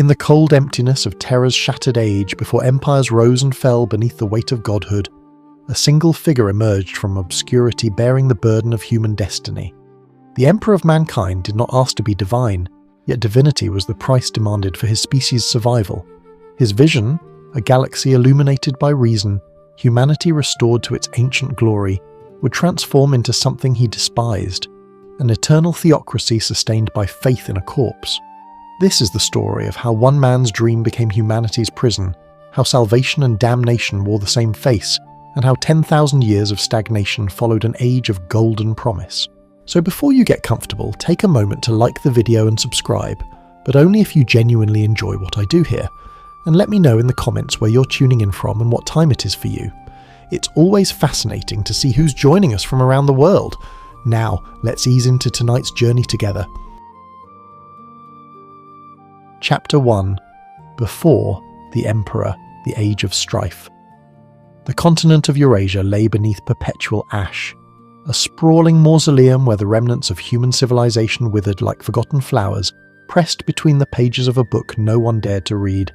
In the cold emptiness of Terra's shattered age, before empires rose and fell beneath the weight of godhood, a single figure emerged from obscurity bearing the burden of human destiny. The Emperor of Mankind did not ask to be divine, yet divinity was the price demanded for his species' survival. His vision, a galaxy illuminated by reason, humanity restored to its ancient glory, would transform into something he despised, an eternal theocracy sustained by faith in a corpse. This is the story of how one man's dream became humanity's prison, how salvation and damnation wore the same face, and how 10,000 years of stagnation followed an age of golden promise. So before you get comfortable, take a moment to like the video and subscribe, but only if you genuinely enjoy what I do here, and let me know in the comments where you're tuning in from and what time it is for you. It's always fascinating to see who's joining us from around the world. Now, let's ease into tonight's journey together. Chapter 1. Before the Emperor, the Age of Strife. The continent of Eurasia lay beneath perpetual ash, a sprawling mausoleum where the remnants of human civilization withered like forgotten flowers, pressed between the pages of a book no one dared to read.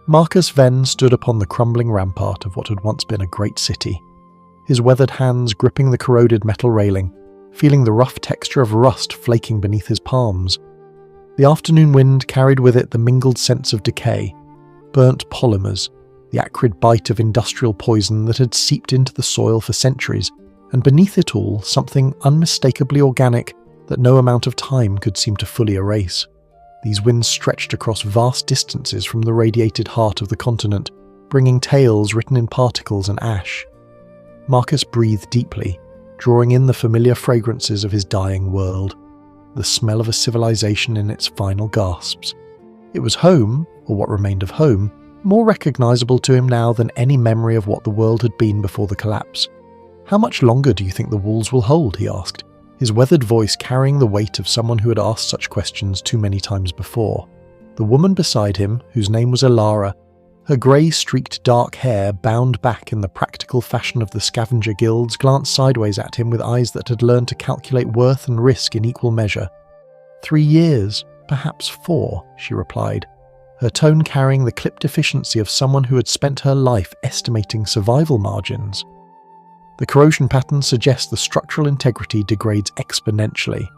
Marcus Venn stood upon the crumbling rampart of what had once been a great city, his weathered hands gripping the corroded metal railing, feeling the rough texture of rust flaking beneath his palms. The afternoon wind carried with it the mingled sense of decay, burnt polymers, the acrid bite of industrial poison that had seeped into the soil for centuries, and beneath it all something unmistakably organic that no amount of time could seem to fully erase. These winds stretched across vast distances from the radiated heart of the continent, bringing tales written in particles and ash. Marcus breathed deeply, drawing in the familiar fragrances of his dying world, the smell of a civilization in its final gasps. It was home, or what remained of home, more recognizable to him now than any memory of what the world had been before the collapse. "How much longer do you think the walls will hold?" he asked, his weathered voice carrying the weight of someone who had asked such questions too many times before. The woman beside him, whose name was Elara, her grey-streaked dark hair bound back in the practical fashion of the scavenger guilds, glanced sideways at him with eyes that had learned to calculate worth and risk in equal measure. 3 years, perhaps 4, she replied, her tone carrying the clipped efficiency of someone who had spent her life estimating survival margins. The corrosion pattern suggests the structural integrity degrades exponentially.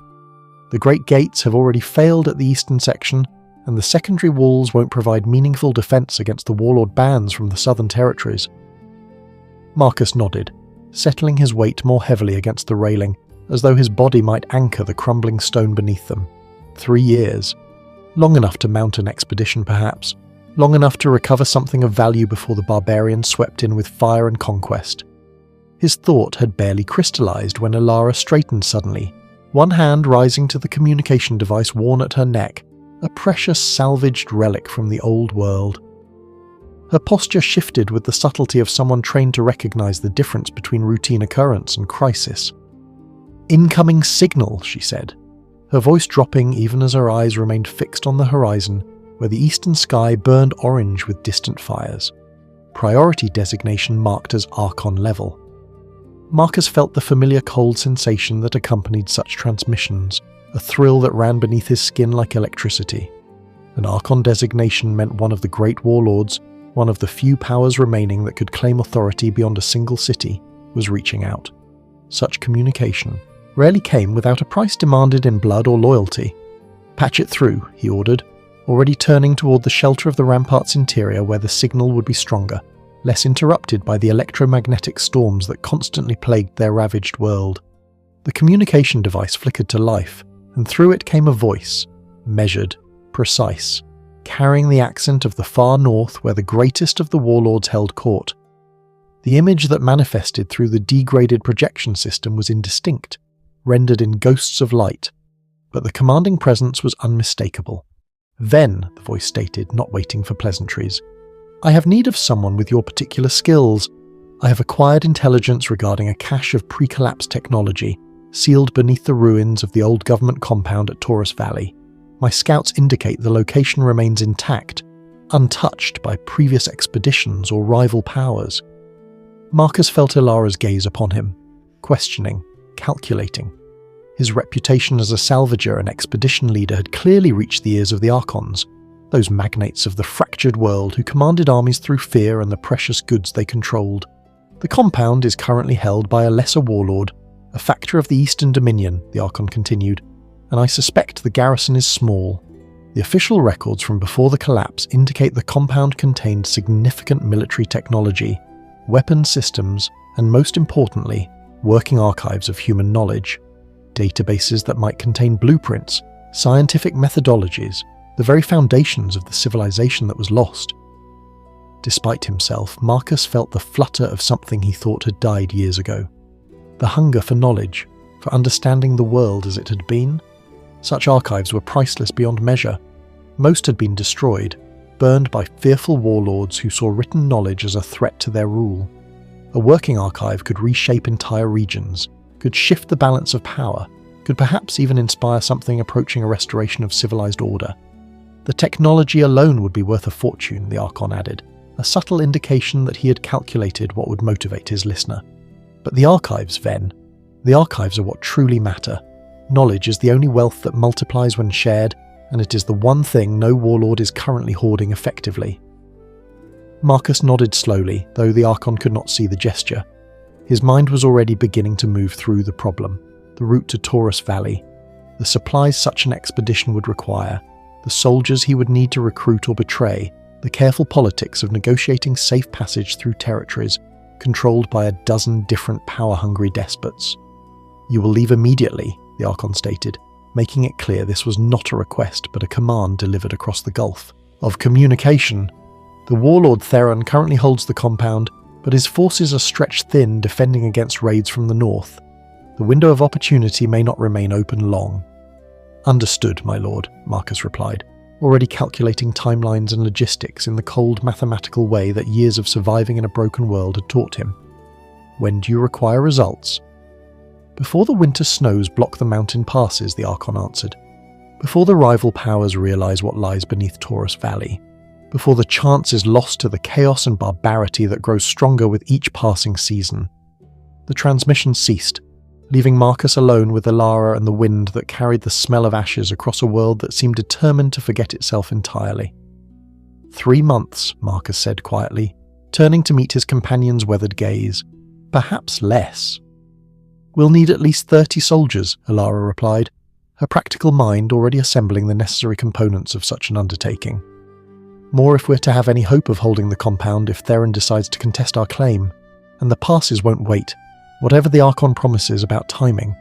The Great Gates have already failed at the eastern section, and the secondary walls won't provide meaningful defense against the warlord bands from the southern territories. Marcus nodded, settling his weight more heavily against the railing, as though his body might anchor the crumbling stone beneath them. 3 years. Long enough to mount an expedition, perhaps. Long enough to recover something of value before the barbarians swept in with fire and conquest. His thought had barely crystallized when Elara straightened suddenly, one hand rising to the communication device worn at her neck, a precious salvaged relic from the old world. Her posture shifted with the subtlety of someone trained to recognize the difference between routine occurrence and crisis. "Incoming signal," she said, her voice dropping even as her eyes remained fixed on the horizon, where the eastern sky burned orange with distant fires. Priority designation marked as Archon level. Marcus felt the familiar cold sensation that accompanied such transmissions, a thrill that ran beneath his skin like electricity. An Archon designation meant one of the great warlords, one of the few powers remaining that could claim authority beyond a single city, was reaching out. Such communication rarely came without a price demanded in blood or loyalty. "Patch it through," he ordered, already turning toward the shelter of the rampart's interior where the signal would be stronger, less interrupted by the electromagnetic storms that constantly plagued their ravaged world. The communication device flickered to life, and through it came a voice, measured, precise, carrying the accent of the far north where the greatest of the warlords held court. The image that manifested through the degraded projection system was indistinct, rendered in ghosts of light, but the commanding presence was unmistakable. "Then," the voice stated, not waiting for pleasantries, "I have need of someone with your particular skills. I have acquired intelligence regarding a cache of pre-collapse technology, sealed beneath the ruins of the old government compound at Taurus Valley. My scouts indicate the location remains intact, untouched by previous expeditions or rival powers." Marcus felt Elara's gaze upon him, questioning, calculating. His reputation as a salvager and expedition leader had clearly reached the ears of the Archons, those magnates of the fractured world who commanded armies through fear and the precious goods they controlled. The compound is currently held by a lesser warlord, a factor of the Eastern Dominion, the Archon continued, and I suspect the garrison is small. The official records from before the collapse indicate the compound contained significant military technology, weapon systems, and most importantly, working archives of human knowledge, databases that might contain blueprints, scientific methodologies, the very foundations of the civilization that was lost. Despite himself, Marcus felt the flutter of something he thought had died years ago. The hunger for knowledge, for understanding the world as it had been. Such archives were priceless beyond measure. Most had been destroyed, burned by fearful warlords who saw written knowledge as a threat to their rule. A working archive could reshape entire regions, could shift the balance of power, could perhaps even inspire something approaching a restoration of civilized order. The technology alone would be worth a fortune, the Archon added, a subtle indication that he had calculated what would motivate his listener. But the archives, Ven, the archives are what truly matter. Knowledge is the only wealth that multiplies when shared, and it is the one thing no warlord is currently hoarding effectively. Marcus nodded slowly, though the Archon could not see the gesture. His mind was already beginning to move through the problem, the route to Taurus Valley, the supplies such an expedition would require, the soldiers he would need to recruit or betray, the careful politics of negotiating safe passage through territories controlled by a dozen different power-hungry despots. "You will leave immediately," the Archon stated, making it clear this was not a request but a command delivered across the Gulf. "Of communication. The warlord Theron currently holds the compound, but his forces are stretched thin defending against raids from the north. The window of opportunity may not remain open long." "Understood, my lord," Marcus replied, already calculating timelines and logistics in the cold mathematical way that years of surviving in a broken world had taught him. "When do you require results?" "Before the winter snows block the mountain passes," the Archon answered. "Before the rival powers realize what lies beneath Taurus Valley. Before the chance is lost to the chaos and barbarity that grows stronger with each passing season." The transmission ceased, leaving Marcus alone with Alara and the wind that carried the smell of ashes across a world that seemed determined to forget itself entirely. 3 months, Marcus said quietly, turning to meet his companion's weathered gaze. "Perhaps less." "We'll need at least 30 soldiers," Alara replied, her practical mind already assembling the necessary components of such an undertaking. "More if we're to have any hope of holding the compound if Theron decides to contest our claim. And the passes won't wait, whatever the Archon promises about timing."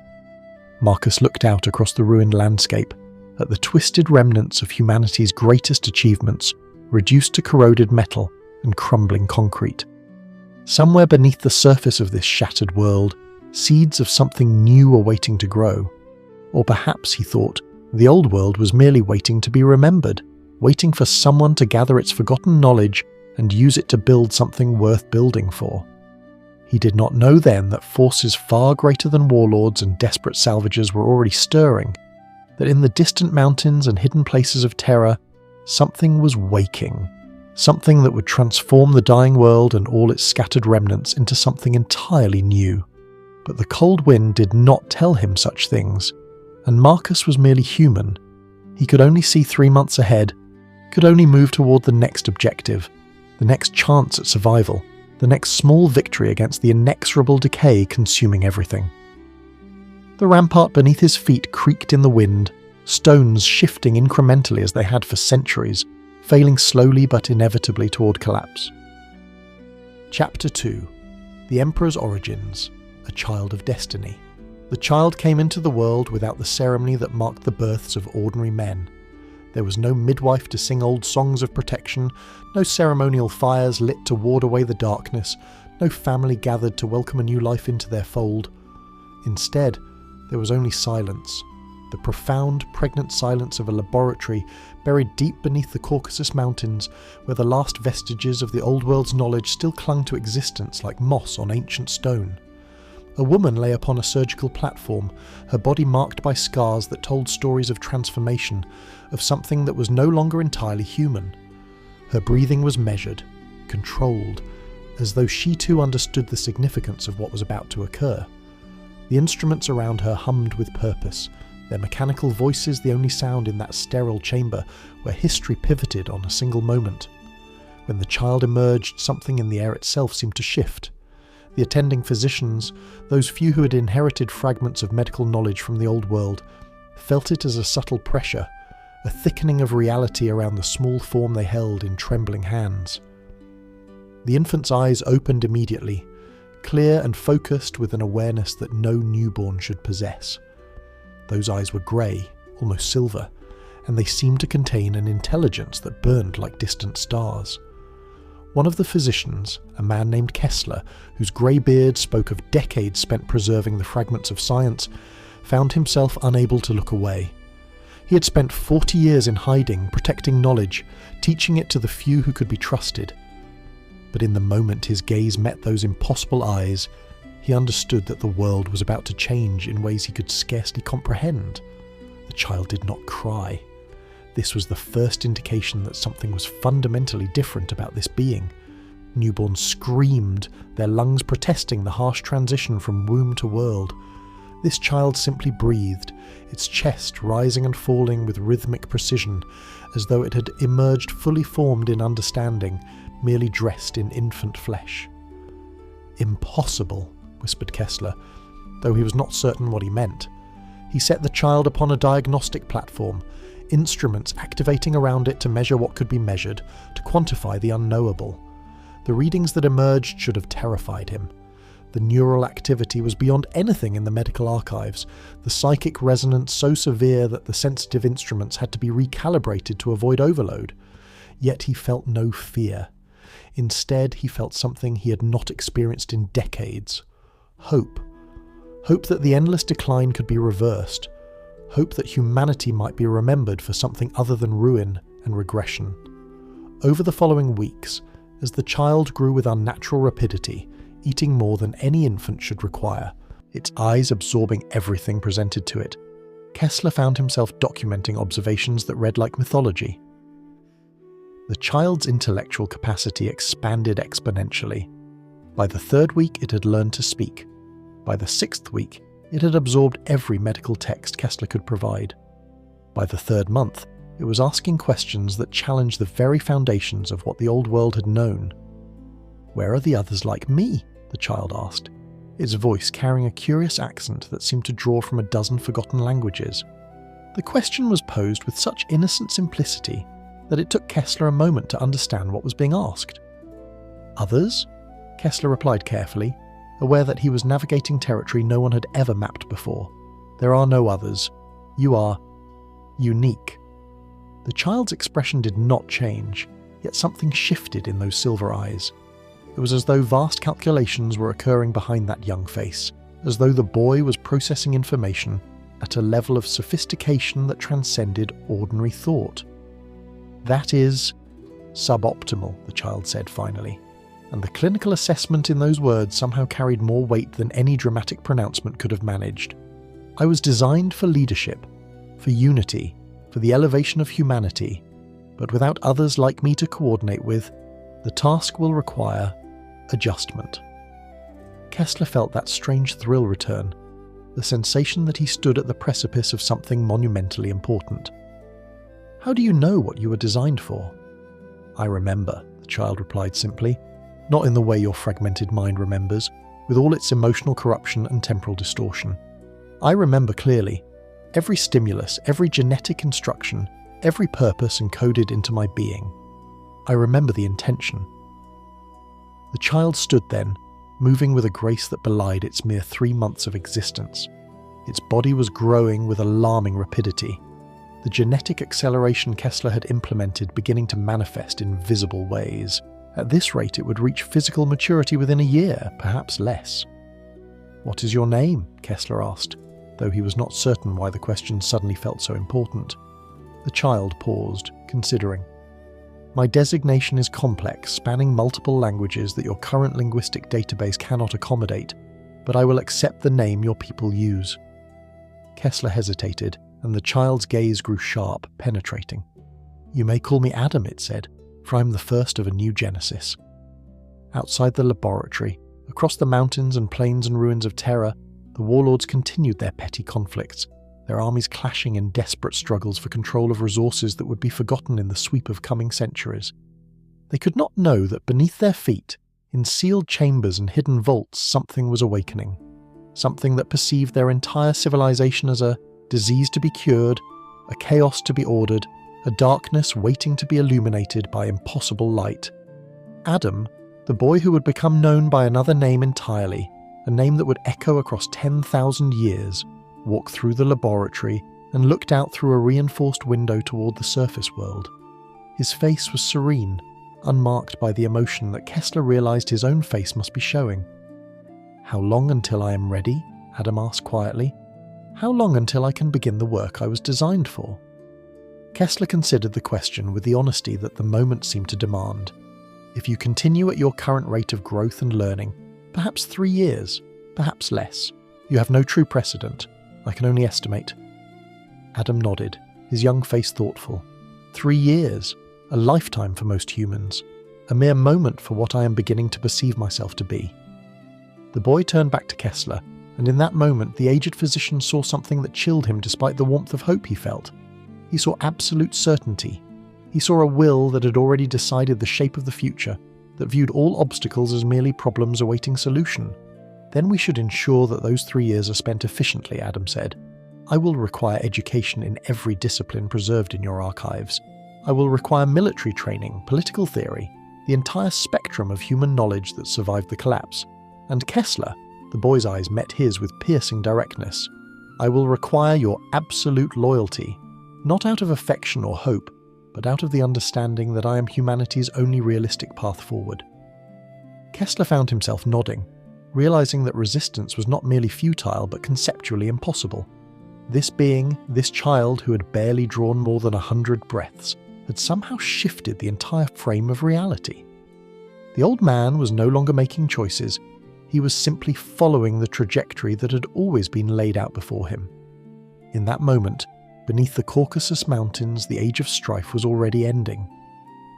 Marcus looked out across the ruined landscape, at the twisted remnants of humanity's greatest achievements, reduced to corroded metal and crumbling concrete. Somewhere beneath the surface of this shattered world, seeds of something new were waiting to grow. Or perhaps, he thought, the old world was merely waiting to be remembered, waiting for someone to gather its forgotten knowledge and use it to build something worth building for. He did not know then that forces far greater than warlords and desperate salvagers were already stirring, that in the distant mountains and hidden places of Terra, something was waking, something that would transform the dying world and all its scattered remnants into something entirely new. But the cold wind did not tell him such things, and Marcus was merely human. He could only see 3 months ahead, could only move toward the next objective, the next chance at survival, the next small victory against the inexorable decay consuming everything. The rampart beneath his feet creaked in the wind, stones shifting incrementally as they had for centuries, failing slowly but inevitably toward collapse. Chapter 2. The Emperor's Origins, a Child of Destiny. The child came into the world without the ceremony that marked the births of ordinary men. There was no midwife to sing old songs of protection, no ceremonial fires lit to ward away the darkness, no family gathered to welcome a new life into their fold. Instead, there was only silence, the profound, pregnant silence of a laboratory buried deep beneath the Caucasus Mountains, where the last vestiges of the old world's knowledge still clung to existence like moss on ancient stone. A woman lay upon a surgical platform, her body marked by scars that told stories of transformation, of something that was no longer entirely human. Her breathing was measured, controlled, as though she too understood the significance of what was about to occur. The instruments around her hummed with purpose, their mechanical voices the only sound in that sterile chamber where history pivoted on a single moment. When the child emerged, something in the air itself seemed to shift. The attending physicians, those few who had inherited fragments of medical knowledge from the old world, felt it as a subtle pressure, a thickening of reality around the small form they held in trembling hands. The infant's eyes opened immediately, clear and focused with an awareness that no newborn should possess. Those eyes were grey, almost silver, and they seemed to contain an intelligence that burned like distant stars. One of the physicians, a man named Kessler, whose grey beard spoke of decades spent preserving the fragments of science, found himself unable to look away. He had spent 40 years in hiding, protecting knowledge, teaching it to the few who could be trusted. But in the moment his gaze met those impossible eyes, he understood that the world was about to change in ways he could scarcely comprehend. The child did not cry. This was the first indication that something was fundamentally different about this being. Newborns screamed, their lungs protesting the harsh transition from womb to world. This child simply breathed, its chest rising and falling with rhythmic precision, as though it had emerged fully formed in understanding, merely dressed in infant flesh. "Impossible," whispered Kessler, though he was not certain what he meant. He set the child upon a diagnostic platform, instruments activating around it to measure what could be measured, to quantify the unknowable. The readings that emerged should have terrified him. The neural activity was beyond anything in the medical archives, the psychic resonance so severe that the sensitive instruments had to be recalibrated to avoid overload. Yet he felt no fear. Instead, he felt something he had not experienced in decades. Hope. Hope that the endless decline could be reversed. Hope that humanity might be remembered for something other than ruin and regression. Over the following weeks, as the child grew with unnatural rapidity, eating more than any infant should require, its eyes absorbing everything presented to it, Kessler found himself documenting observations that read like mythology. The child's intellectual capacity expanded exponentially. By the 3rd week, it had learned to speak. By the 6th week, it had absorbed every medical text Kessler could provide. By the 3rd month, it was asking questions that challenged the very foundations of what the old world had known. "Where are the others like me?" the child asked, its voice carrying a curious accent that seemed to draw from a dozen forgotten languages. The question was posed with such innocent simplicity that it took Kessler a moment to understand what was being asked. "Others?" Kessler replied carefully, aware that he was navigating territory no one had ever mapped before. "There are no others. You are unique." The child's expression did not change, yet something shifted in those silver eyes. It was as though vast calculations were occurring behind that young face, as though the boy was processing information at a level of sophistication that transcended ordinary thought. "That is suboptimal," the child said finally, and the clinical assessment in those words somehow carried more weight than any dramatic pronouncement could have managed. "I was designed for leadership, for unity, for the elevation of humanity, but without others like me to coordinate with, the task will require adjustment." Kessler felt that strange thrill return, the sensation that he stood at the precipice of something monumentally important. "How do you know what you were designed for?" "I remember," the child replied simply, not in the way your fragmented mind remembers, with all its emotional corruption and temporal distortion. "I remember clearly. Every stimulus, every genetic instruction, every purpose encoded into my being. I remember the intention." The child stood then, moving with a grace that belied its mere 3 months of existence. Its body was growing with alarming rapidity, the genetic acceleration Kessler had implemented beginning to manifest in visible ways. At this rate, it would reach physical maturity within a year, perhaps less. "What is your name?" Kessler asked, though he was not certain why the question suddenly felt so important. The child paused, considering. "My designation is complex, spanning multiple languages that your current linguistic database cannot accommodate, but I will accept the name your people use." Kessler hesitated, and the child's gaze grew sharp, penetrating. "You may call me Adam," it said, "for I am the first of a new genesis." Outside the laboratory, across the mountains and plains and ruins of Terra, the warlords continued their petty conflicts, their armies clashing in desperate struggles for control of resources that would be forgotten in the sweep of coming centuries. They could not know that beneath their feet, in sealed chambers and hidden vaults, something was awakening. Something that perceived their entire civilization as a disease to be cured, a chaos to be ordered, a darkness waiting to be illuminated by impossible light. Adam, the boy who would become known by another name entirely, a name that would echo across 10,000 years, walked through the laboratory and looked out through a reinforced window toward the surface world. His face was serene, unmarked by the emotion that Kessler realized his own face must be showing. "How long until I am ready?" Adam asked quietly. "How long until I can begin the work I was designed for?" Kessler considered the question with the honesty that the moment seemed to demand. If you continue at your current rate of growth and learning, perhaps 3 years, perhaps less. You have no true precedent. I can only estimate. Adam nodded, his young face thoughtful. 3 years, a lifetime for most humans, a mere moment for what I am beginning to perceive myself to be. The boy turned back to Kessler, and in that moment the aged physician saw something that chilled him despite the warmth of hope he felt. He saw absolute certainty. He saw a will that had already decided the shape of the future, that viewed all obstacles as merely problems awaiting solution. "Then we should ensure that those 3 years are spent efficiently," Adam said. "I will require education in every discipline preserved in your archives. I will require military training, political theory, the entire spectrum of human knowledge that survived the collapse. And Kessler," the boy's eyes met his with piercing directness, "I will require your absolute loyalty, not out of affection or hope, but out of the understanding that I am humanity's only realistic path forward." Kessler found himself nodding, realizing that resistance was not merely futile but conceptually impossible. This being, this child who had barely drawn more than 100 breaths, had somehow shifted the entire frame of reality. The old man was no longer making choices, he was simply following the trajectory that had always been laid out before him. In that moment, beneath the Caucasus Mountains, the age of strife was already ending.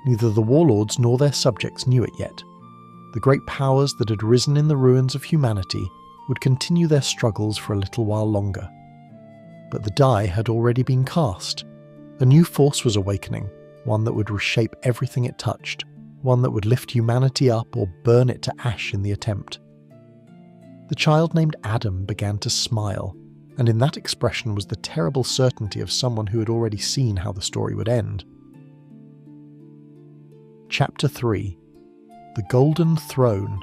Neither the warlords nor their subjects knew it yet. The great powers that had risen in the ruins of humanity would continue their struggles for a little while longer. But the die had already been cast. A new force was awakening, one that would reshape everything it touched, one that would lift humanity up or burn it to ash in the attempt. The child named Adam began to smile, and in that expression was the terrible certainty of someone who had already seen how the story would end. Chapter 3: The Golden Throne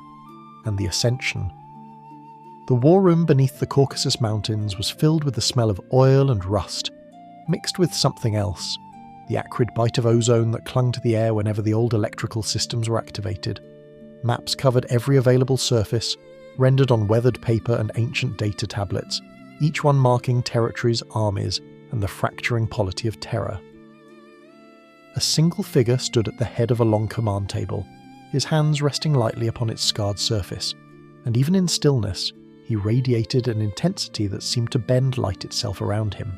and the Ascension. The war room beneath the Caucasus Mountains was filled with the smell of oil and rust, mixed with something else, the acrid bite of ozone that clung to the air whenever the old electrical systems were activated. Maps covered every available surface, rendered on weathered paper and ancient data tablets, each one marking territories, armies, and the fracturing polity of Terra. A single figure stood at the head of a long command table, his hands resting lightly upon its scarred surface, and even in stillness, he radiated an intensity that seemed to bend light itself around him.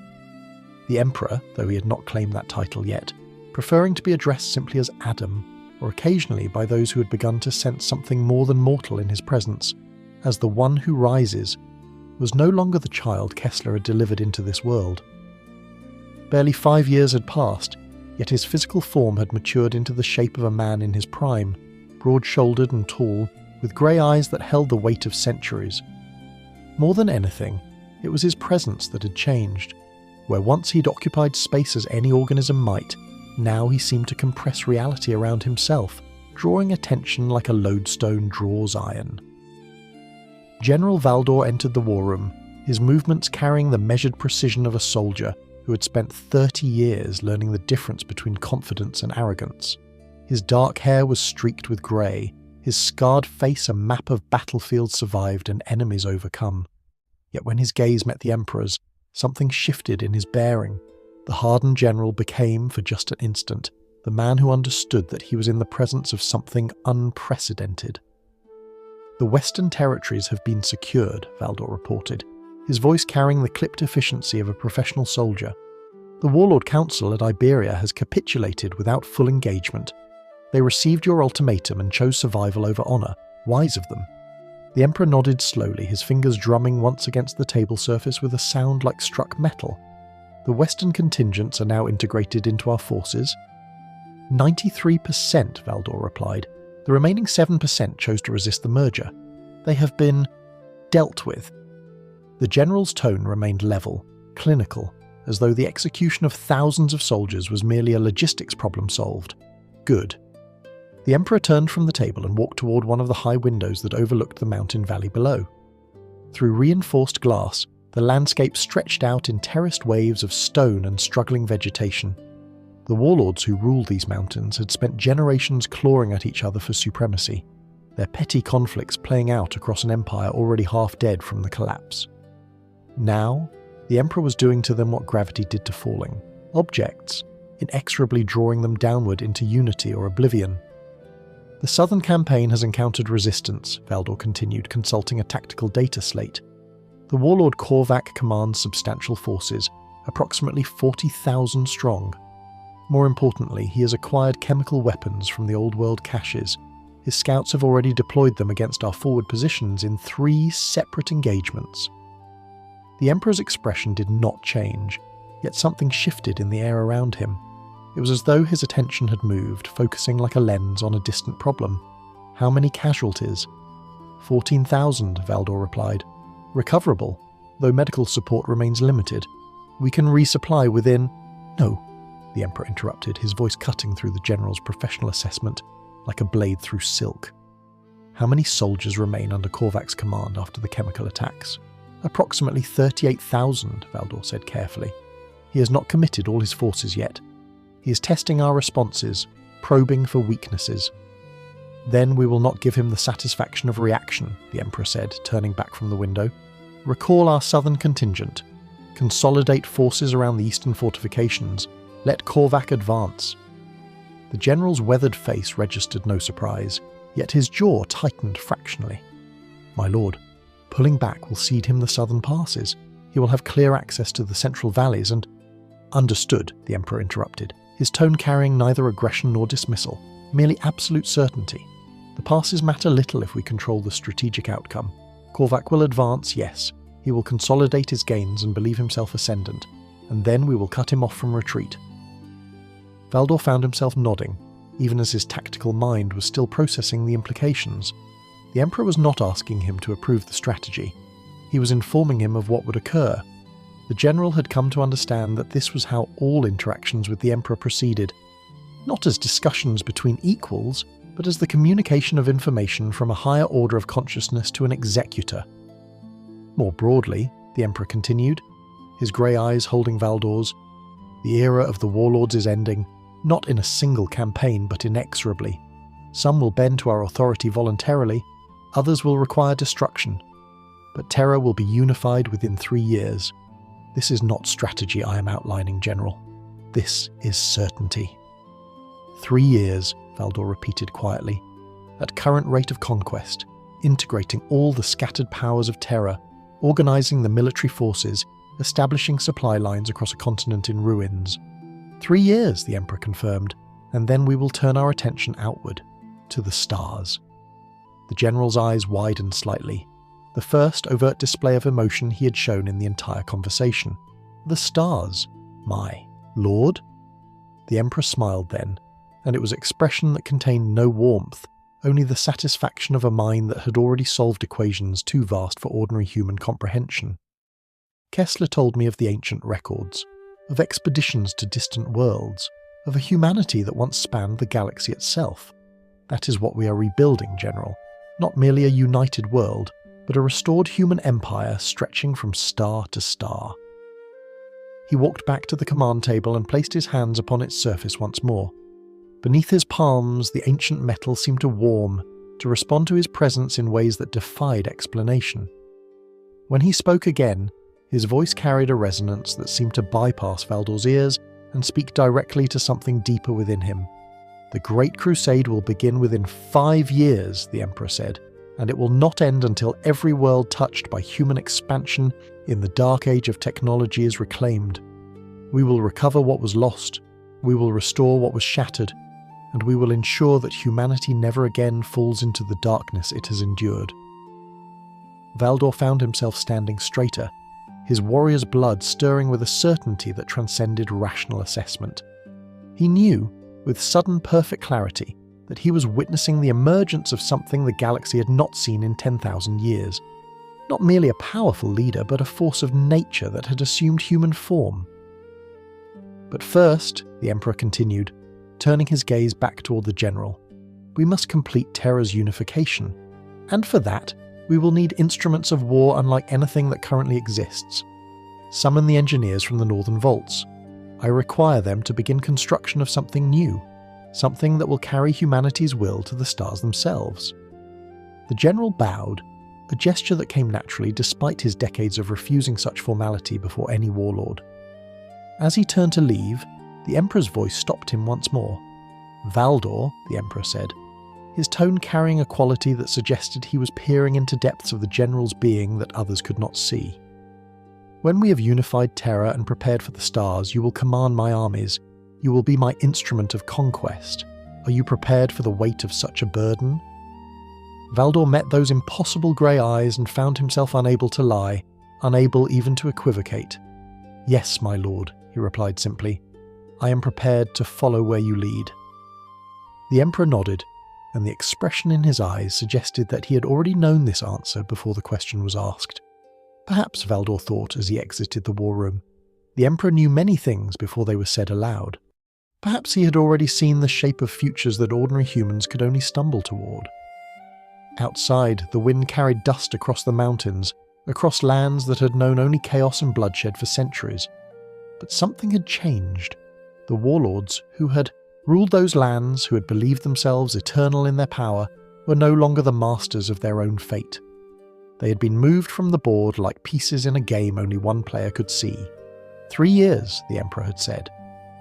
The Emperor, though he had not claimed that title yet, preferring to be addressed simply as Adam, or occasionally by those who had begun to sense something more than mortal in his presence, as the one who rises, was no longer the child Kessler had delivered into this world. Barely 5 years had passed, yet his physical form had matured into the shape of a man in his prime, broad-shouldered and tall, with grey eyes that held the weight of centuries. More than anything, it was his presence that had changed. Where once he'd occupied space as any organism might, now he seemed to compress reality around himself, drawing attention like a lodestone draws iron. General Valdor entered the war room, his movements carrying the measured precision of a soldier who had spent 30 years learning the difference between confidence and arrogance. His dark hair was streaked with grey, his scarred face a map of battlefields survived and enemies overcome. Yet when his gaze met the Emperor's, something shifted in his bearing. The hardened general became, for just an instant, the man who understood that he was in the presence of something unprecedented. "The Western territories have been secured," Valdor reported, his voice carrying the clipped efficiency of a professional soldier. "The Warlord Council at Iberia has capitulated without full engagement. They received your ultimatum and chose survival over honour, wise of them. The Emperor nodded slowly, his fingers drumming once against the table surface with a sound like struck metal. The Western contingents are now integrated into our forces. 93%, Valdor replied. The remaining 7% chose to resist the merger. They have been dealt with. The general's tone remained level, clinical, as though the execution of thousands of soldiers was merely a logistics problem solved. Good. The Emperor turned from the table and walked toward one of the high windows that overlooked the mountain valley below. Through reinforced glass, the landscape stretched out in terraced waves of stone and struggling vegetation. The warlords who ruled these mountains had spent generations clawing at each other for supremacy, their petty conflicts playing out across an empire already half dead from the collapse. Now, the Emperor was doing to them what gravity did to falling objects, inexorably drawing them downward into unity or oblivion. The southern campaign has encountered resistance, Valdor continued, consulting a tactical data slate. The warlord Korvac commands substantial forces, approximately 40,000 strong. More importantly, he has acquired chemical weapons from the old world caches. His scouts have already deployed them against our forward positions in 3 separate engagements. The Emperor's expression did not change, yet something shifted in the air around him. It was as though his attention had moved, focusing like a lens on a distant problem. How many casualties? 14,000, Valdor replied. Recoverable, though medical support remains limited. We can resupply within... No, the Emperor interrupted, his voice cutting through the general's professional assessment like a blade through silk. How many soldiers remain under Korvac's command after the chemical attacks? Approximately 38,000, Valdor said carefully. He has not committed all his forces yet. He is testing our responses, probing for weaknesses. Then we will not give him the satisfaction of reaction, the Emperor said, turning back from the window. Recall our southern contingent. Consolidate forces around the eastern fortifications. Let Korvac advance. The general's weathered face registered no surprise, yet his jaw tightened fractionally. My lord, pulling back will cede him the southern passes. He will have clear access to the central valleys and... Understood, the Emperor interrupted, his tone carrying neither aggression nor dismissal, merely absolute certainty. The passes matter little if we control the strategic outcome. Korvac will advance, yes. He will consolidate his gains and believe himself ascendant, and then we will cut him off from retreat. Valdor found himself nodding, even as his tactical mind was still processing the implications. The Emperor was not asking him to approve the strategy. He was informing him of what would occur. The general had come to understand that this was how all interactions with the Emperor proceeded, not as discussions between equals, but as the communication of information from a higher order of consciousness to an executor. More broadly, the Emperor continued, his grey eyes holding Valdor's, the era of the warlords is ending, not in a single campaign but inexorably. Some will bend to our authority voluntarily, others will require destruction. But Terra will be unified within 3 years. This is not strategy I am outlining, General. This is certainty. 3 years, Valdor repeated quietly. At current rate of conquest, integrating all the scattered powers of Terra, organising the military forces, establishing supply lines across a continent in ruins. 3 years, the Emperor confirmed, and then we will turn our attention outward, to the stars. The general's eyes widened slightly. The first overt display of emotion he had shown in the entire conversation. The stars. My lord? The Emperor smiled then, and it was expression that contained no warmth, only the satisfaction of a mind that had already solved equations too vast for ordinary human comprehension. Kessler told me of the ancient records, of expeditions to distant worlds, of a humanity that once spanned the galaxy itself. That is what we are rebuilding, General. Not merely a united world, but a restored human empire stretching from star to star. He walked back to the command table and placed his hands upon its surface once more. Beneath his palms, the ancient metal seemed to warm, to respond to his presence in ways that defied explanation. When he spoke again, his voice carried a resonance that seemed to bypass Valdor's ears and speak directly to something deeper within him. The Great Crusade will begin within 5 years, the Emperor said, and it will not end until every world touched by human expansion in the dark age of technology is reclaimed. We will recover what was lost, we will restore what was shattered, and we will ensure that humanity never again falls into the darkness it has endured. Valdor found himself standing straighter, his warrior's blood stirring with a certainty that transcended rational assessment. He knew, with sudden perfect clarity, that he was witnessing the emergence of something the galaxy had not seen in 10,000 years. Not merely a powerful leader, but a force of nature that had assumed human form. But first, the Emperor continued, turning his gaze back toward the general, we must complete Terra's unification, and for that, we will need instruments of war unlike anything that currently exists. Summon the engineers from the northern vaults. I require them to begin construction of something new, something that will carry humanity's will to the stars themselves. The general bowed, a gesture that came naturally despite his decades of refusing such formality before any warlord. As he turned to leave, the Emperor's voice stopped him once more. Valdor, the Emperor said, his tone carrying a quality that suggested he was peering into depths of the general's being that others could not see. When we have unified Terra and prepared for the stars, you will command my armies. You will be my instrument of conquest. Are you prepared for the weight of such a burden? Valdor met those impossible grey eyes and found himself unable to lie, unable even to equivocate. Yes, my lord, he replied simply. I am prepared to follow where you lead. The Emperor nodded, and the expression in his eyes suggested that he had already known this answer before the question was asked. Perhaps, Valdor thought as he exited the war room, the Emperor knew many things before they were said aloud. Perhaps he had already seen the shape of futures that ordinary humans could only stumble toward. Outside, the wind carried dust across the mountains, across lands that had known only chaos and bloodshed for centuries. But something had changed. The warlords, who had ruled those lands, who had believed themselves eternal in their power, were no longer the masters of their own fate. They had been moved from the board like pieces in a game only one player could see. 3 years, the Emperor had said,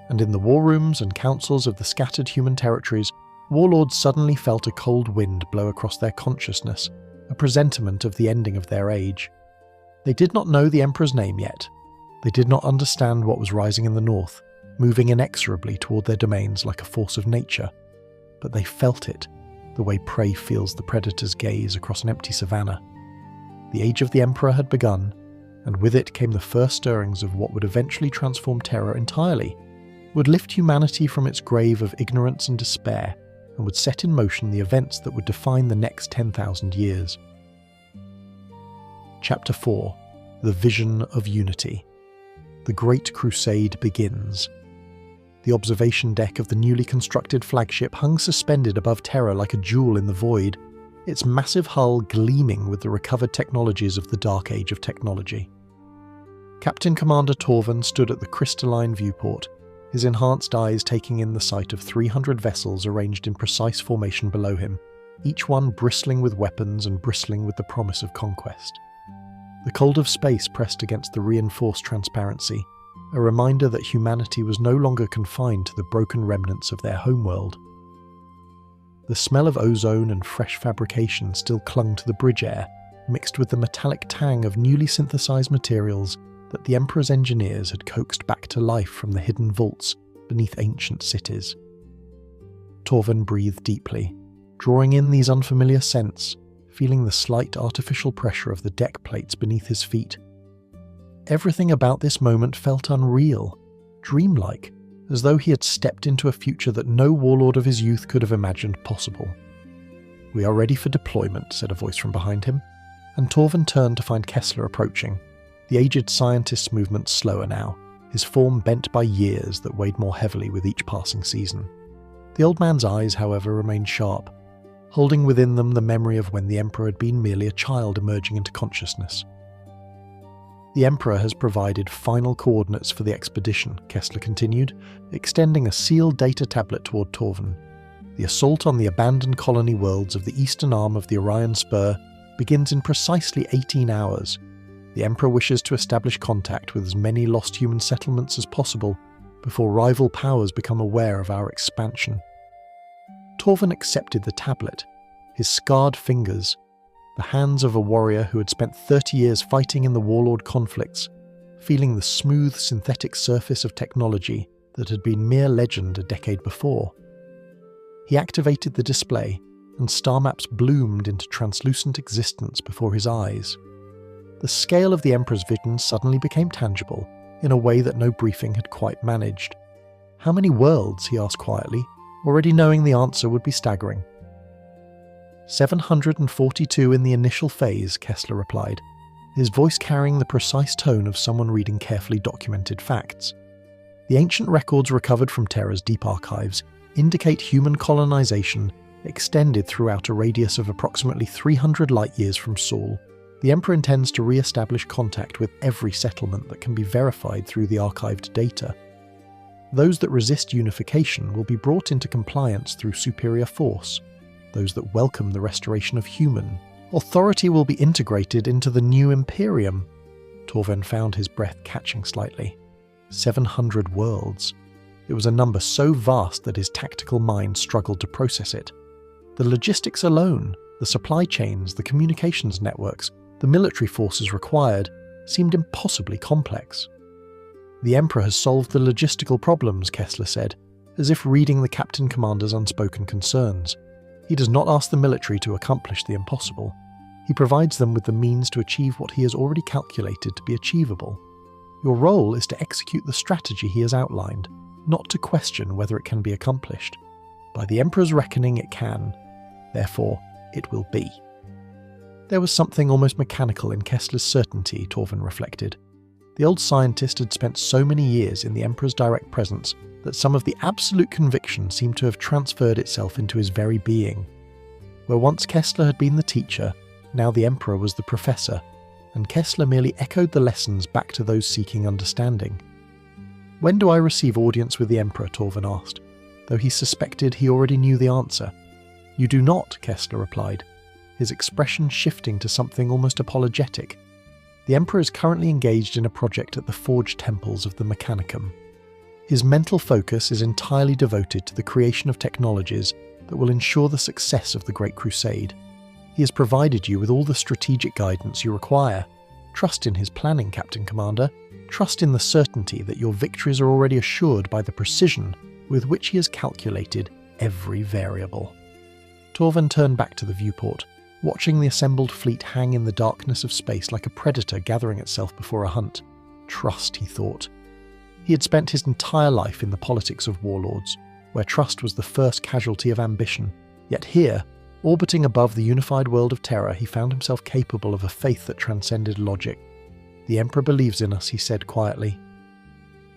and in the war rooms and councils of the scattered human territories, warlords suddenly felt a cold wind blow across their consciousness, a presentiment of the ending of their age. They did not know the Emperor's name yet. They did not understand what was rising in the north, moving inexorably toward their domains like a force of nature. But they felt it, the way prey feels the predator's gaze across an empty savannah. The age of the Emperor had begun, and with it came the first stirrings of what would eventually transform Terra entirely, would lift humanity from its grave of ignorance and despair, and would set in motion the events that would define the next 10,000 years. Chapter 4. The Vision of Unity. The Great Crusade begins. The observation deck of the newly constructed flagship hung suspended above Terra like a jewel in the void, its massive hull gleaming with the recovered technologies of the Dark Age of technology. Captain Commander Torvin stood at the crystalline viewport, his enhanced eyes taking in the sight of 300 vessels arranged in precise formation below him, each one bristling with weapons and bristling with the promise of conquest. The cold of space pressed against the reinforced transparency, a reminder that humanity was no longer confined to the broken remnants of their homeworld. The smell of ozone and fresh fabrication still clung to the bridge air, mixed with the metallic tang of newly synthesized materials that the Emperor's engineers had coaxed back to life from the hidden vaults beneath ancient cities. Torvin breathed deeply, drawing in these unfamiliar scents, feeling the slight artificial pressure of the deck plates beneath his feet. Everything about this moment felt unreal, dreamlike, as though he had stepped into a future that no warlord of his youth could have imagined possible. "We are ready for deployment," said a voice from behind him, and Torvin turned to find Kessler approaching, the aged scientist's movements slower now, his form bent by years that weighed more heavily with each passing season. The old man's eyes, however, remained sharp, holding within them the memory of when the Emperor had been merely a child emerging into consciousness. "The Emperor has provided final coordinates for the expedition," Kessler continued, extending a sealed data tablet toward Torvin. "The assault on the abandoned colony worlds of the eastern arm of the Orion Spur begins in precisely 18 hours. The Emperor wishes to establish contact with as many lost human settlements as possible before rival powers become aware of our expansion." Torvin accepted the tablet, his scarred fingers, the hands of a warrior who had spent 30 years fighting in the warlord conflicts, feeling the smooth synthetic surface of technology that had been mere legend a decade before. He activated the display, and star maps bloomed into translucent existence before his eyes. The scale of the Emperor's vision suddenly became tangible, in a way that no briefing had quite managed. "How many worlds?" he asked quietly, already knowing the answer would be staggering. 742 in the initial phase, Kessler replied, his voice carrying the precise tone of someone reading carefully documented facts. The ancient records recovered from Terra's deep archives indicate human colonization extended throughout a radius of approximately 300 light-years from Sol. The Emperor intends to re-establish contact with every settlement that can be verified through the archived data. Those that resist unification will be brought into compliance through superior force. Those that welcome the restoration of human authority will be integrated into the new Imperium. Torven found his breath catching slightly. 700 worlds. It was a number so vast that his tactical mind struggled to process it. The logistics alone, the supply chains, the communications networks, the military forces required, seemed impossibly complex. "The Emperor has solved the logistical problems," Kessler said, as if reading the Captain Commander's unspoken concerns. "He does not ask the military to accomplish the impossible. He provides them with the means to achieve what he has already calculated to be achievable. Your role is to execute the strategy he has outlined, not to question whether it can be accomplished. By the Emperor's reckoning, it can. Therefore, it will be." There was something almost mechanical in Kessler's certainty, Torven reflected. The old scientist had spent so many years in the Emperor's direct presence that some of the absolute conviction seemed to have transferred itself into his very being. Where once Kessler had been the teacher, now the Emperor was the professor, and Kessler merely echoed the lessons back to those seeking understanding. "When do I receive audience with the Emperor?" Torven asked, though he suspected he already knew the answer. "You do not," Kessler replied, his expression shifting to something almost apologetic. "The Emperor is currently engaged in a project at the forged temples of the Mechanicum. His mental focus is entirely devoted to the creation of technologies that will ensure the success of the Great Crusade. He has provided you with all the strategic guidance you require. Trust in his planning, Captain Commander. Trust in the certainty that your victories are already assured by the precision with which he has calculated every variable." Torven turned back to the viewport, watching the assembled fleet hang in the darkness of space like a predator gathering itself before a hunt. Trust, he thought. He had spent his entire life in the politics of warlords, where trust was the first casualty of ambition. Yet here, orbiting above the unified world of Terra, he found himself capable of a faith that transcended logic. "The Emperor believes in us," he said quietly.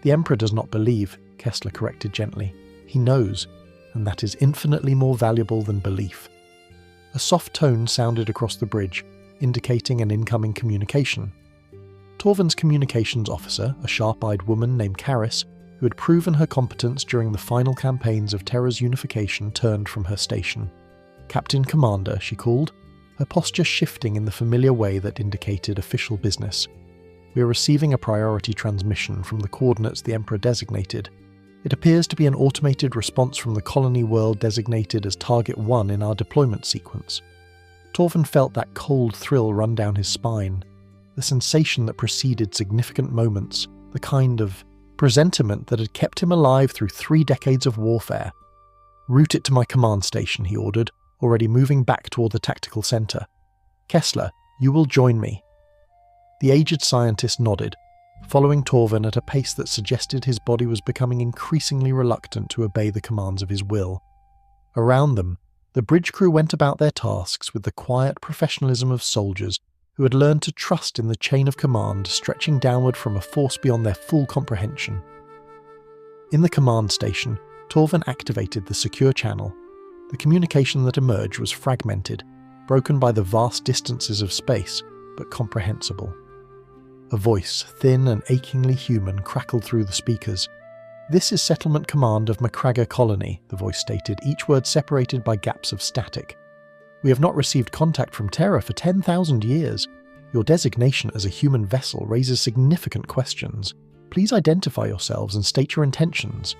"The Emperor does not believe," Kessler corrected gently. "He knows, and that is infinitely more valuable than belief." A soft tone sounded across the bridge, indicating an incoming communication. Torven's communications officer, a sharp-eyed woman named Karis, who had proven her competence during the final campaigns of Terra's unification, turned from her station. "Captain Commander," she called, her posture shifting in the familiar way that indicated official business. "We are receiving a priority transmission from the coordinates the Emperor designated. It appears to be an automated response from the colony world designated as Target 1 in our deployment sequence." Torven felt that cold thrill run down his spine, the sensation that preceded significant moments, the kind of presentiment that had kept him alive through 3 decades of warfare. "Route it to my command station," he ordered, already moving back toward the tactical center. "Kessler, you will join me." The aged scientist nodded, following Torven at a pace that suggested his body was becoming increasingly reluctant to obey the commands of his will. Around them, the bridge crew went about their tasks with the quiet professionalism of soldiers who had learned to trust in the chain of command stretching downward from a force beyond their full comprehension. In the command station, Torven activated the secure channel. The communication that emerged was fragmented, broken by the vast distances of space, but comprehensible. A voice, thin and achingly human, crackled through the speakers. "This is Settlement Command of Macragga Colony," the voice stated, each word separated by gaps of static. "We have not received contact from Terra for 10,000 years. Your designation as a human vessel raises significant questions. Please identify yourselves and state your intentions."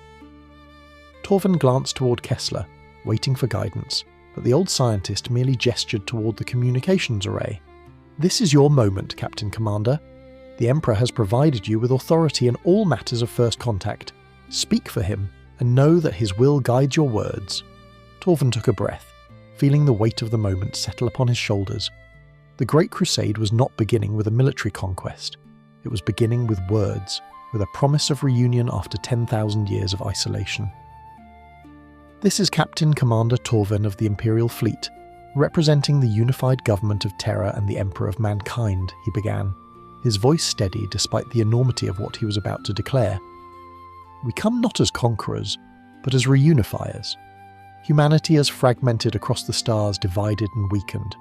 Torven glanced toward Kessler, waiting for guidance, but the old scientist merely gestured toward the communications array. "This is your moment, Captain Commander. The Emperor has provided you with authority in all matters of first contact. Speak for him, and know that his will guides your words." Torven took a breath, feeling the weight of the moment settle upon his shoulders. The Great Crusade was not beginning with a military conquest. It was beginning with words, with a promise of reunion after 10,000 years of isolation. This is Captain Commander Torvin of the Imperial Fleet, representing the unified government of Terra and the Emperor of Mankind, he began, his voice steady despite the enormity of what he was about to declare. We come not as conquerors, but as reunifiers. Humanity has fragmented across the stars, divided and weakened.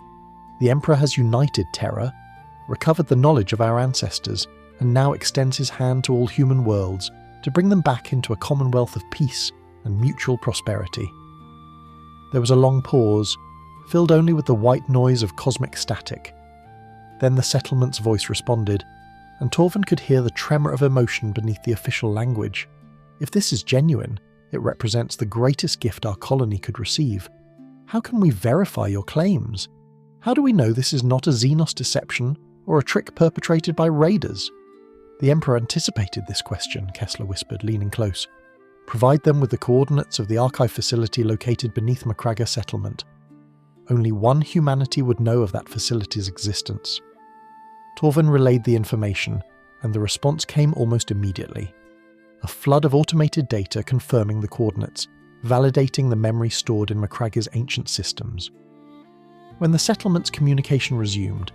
The Emperor has united Terra, recovered the knowledge of our ancestors, and now extends his hand to all human worlds to bring them back into a commonwealth of peace and mutual prosperity. There was a long pause, filled only with the white noise of cosmic static. Then the settlement's voice responded, and Torvin could hear the tremor of emotion beneath the official language. If this is genuine, it represents the greatest gift our colony could receive. How can we verify your claims? How do we know this is not a Xenos deception or a trick perpetrated by raiders? The Emperor anticipated this question, Kessler whispered, leaning close. Provide them with the coordinates of the archive facility located beneath Macraga settlement. Only one humanity would know of that facility's existence. Torvin relayed the information, and the response came almost immediately. A flood of automated data confirming the coordinates, validating the memory stored in Macraga's ancient systems. When the settlement's communication resumed,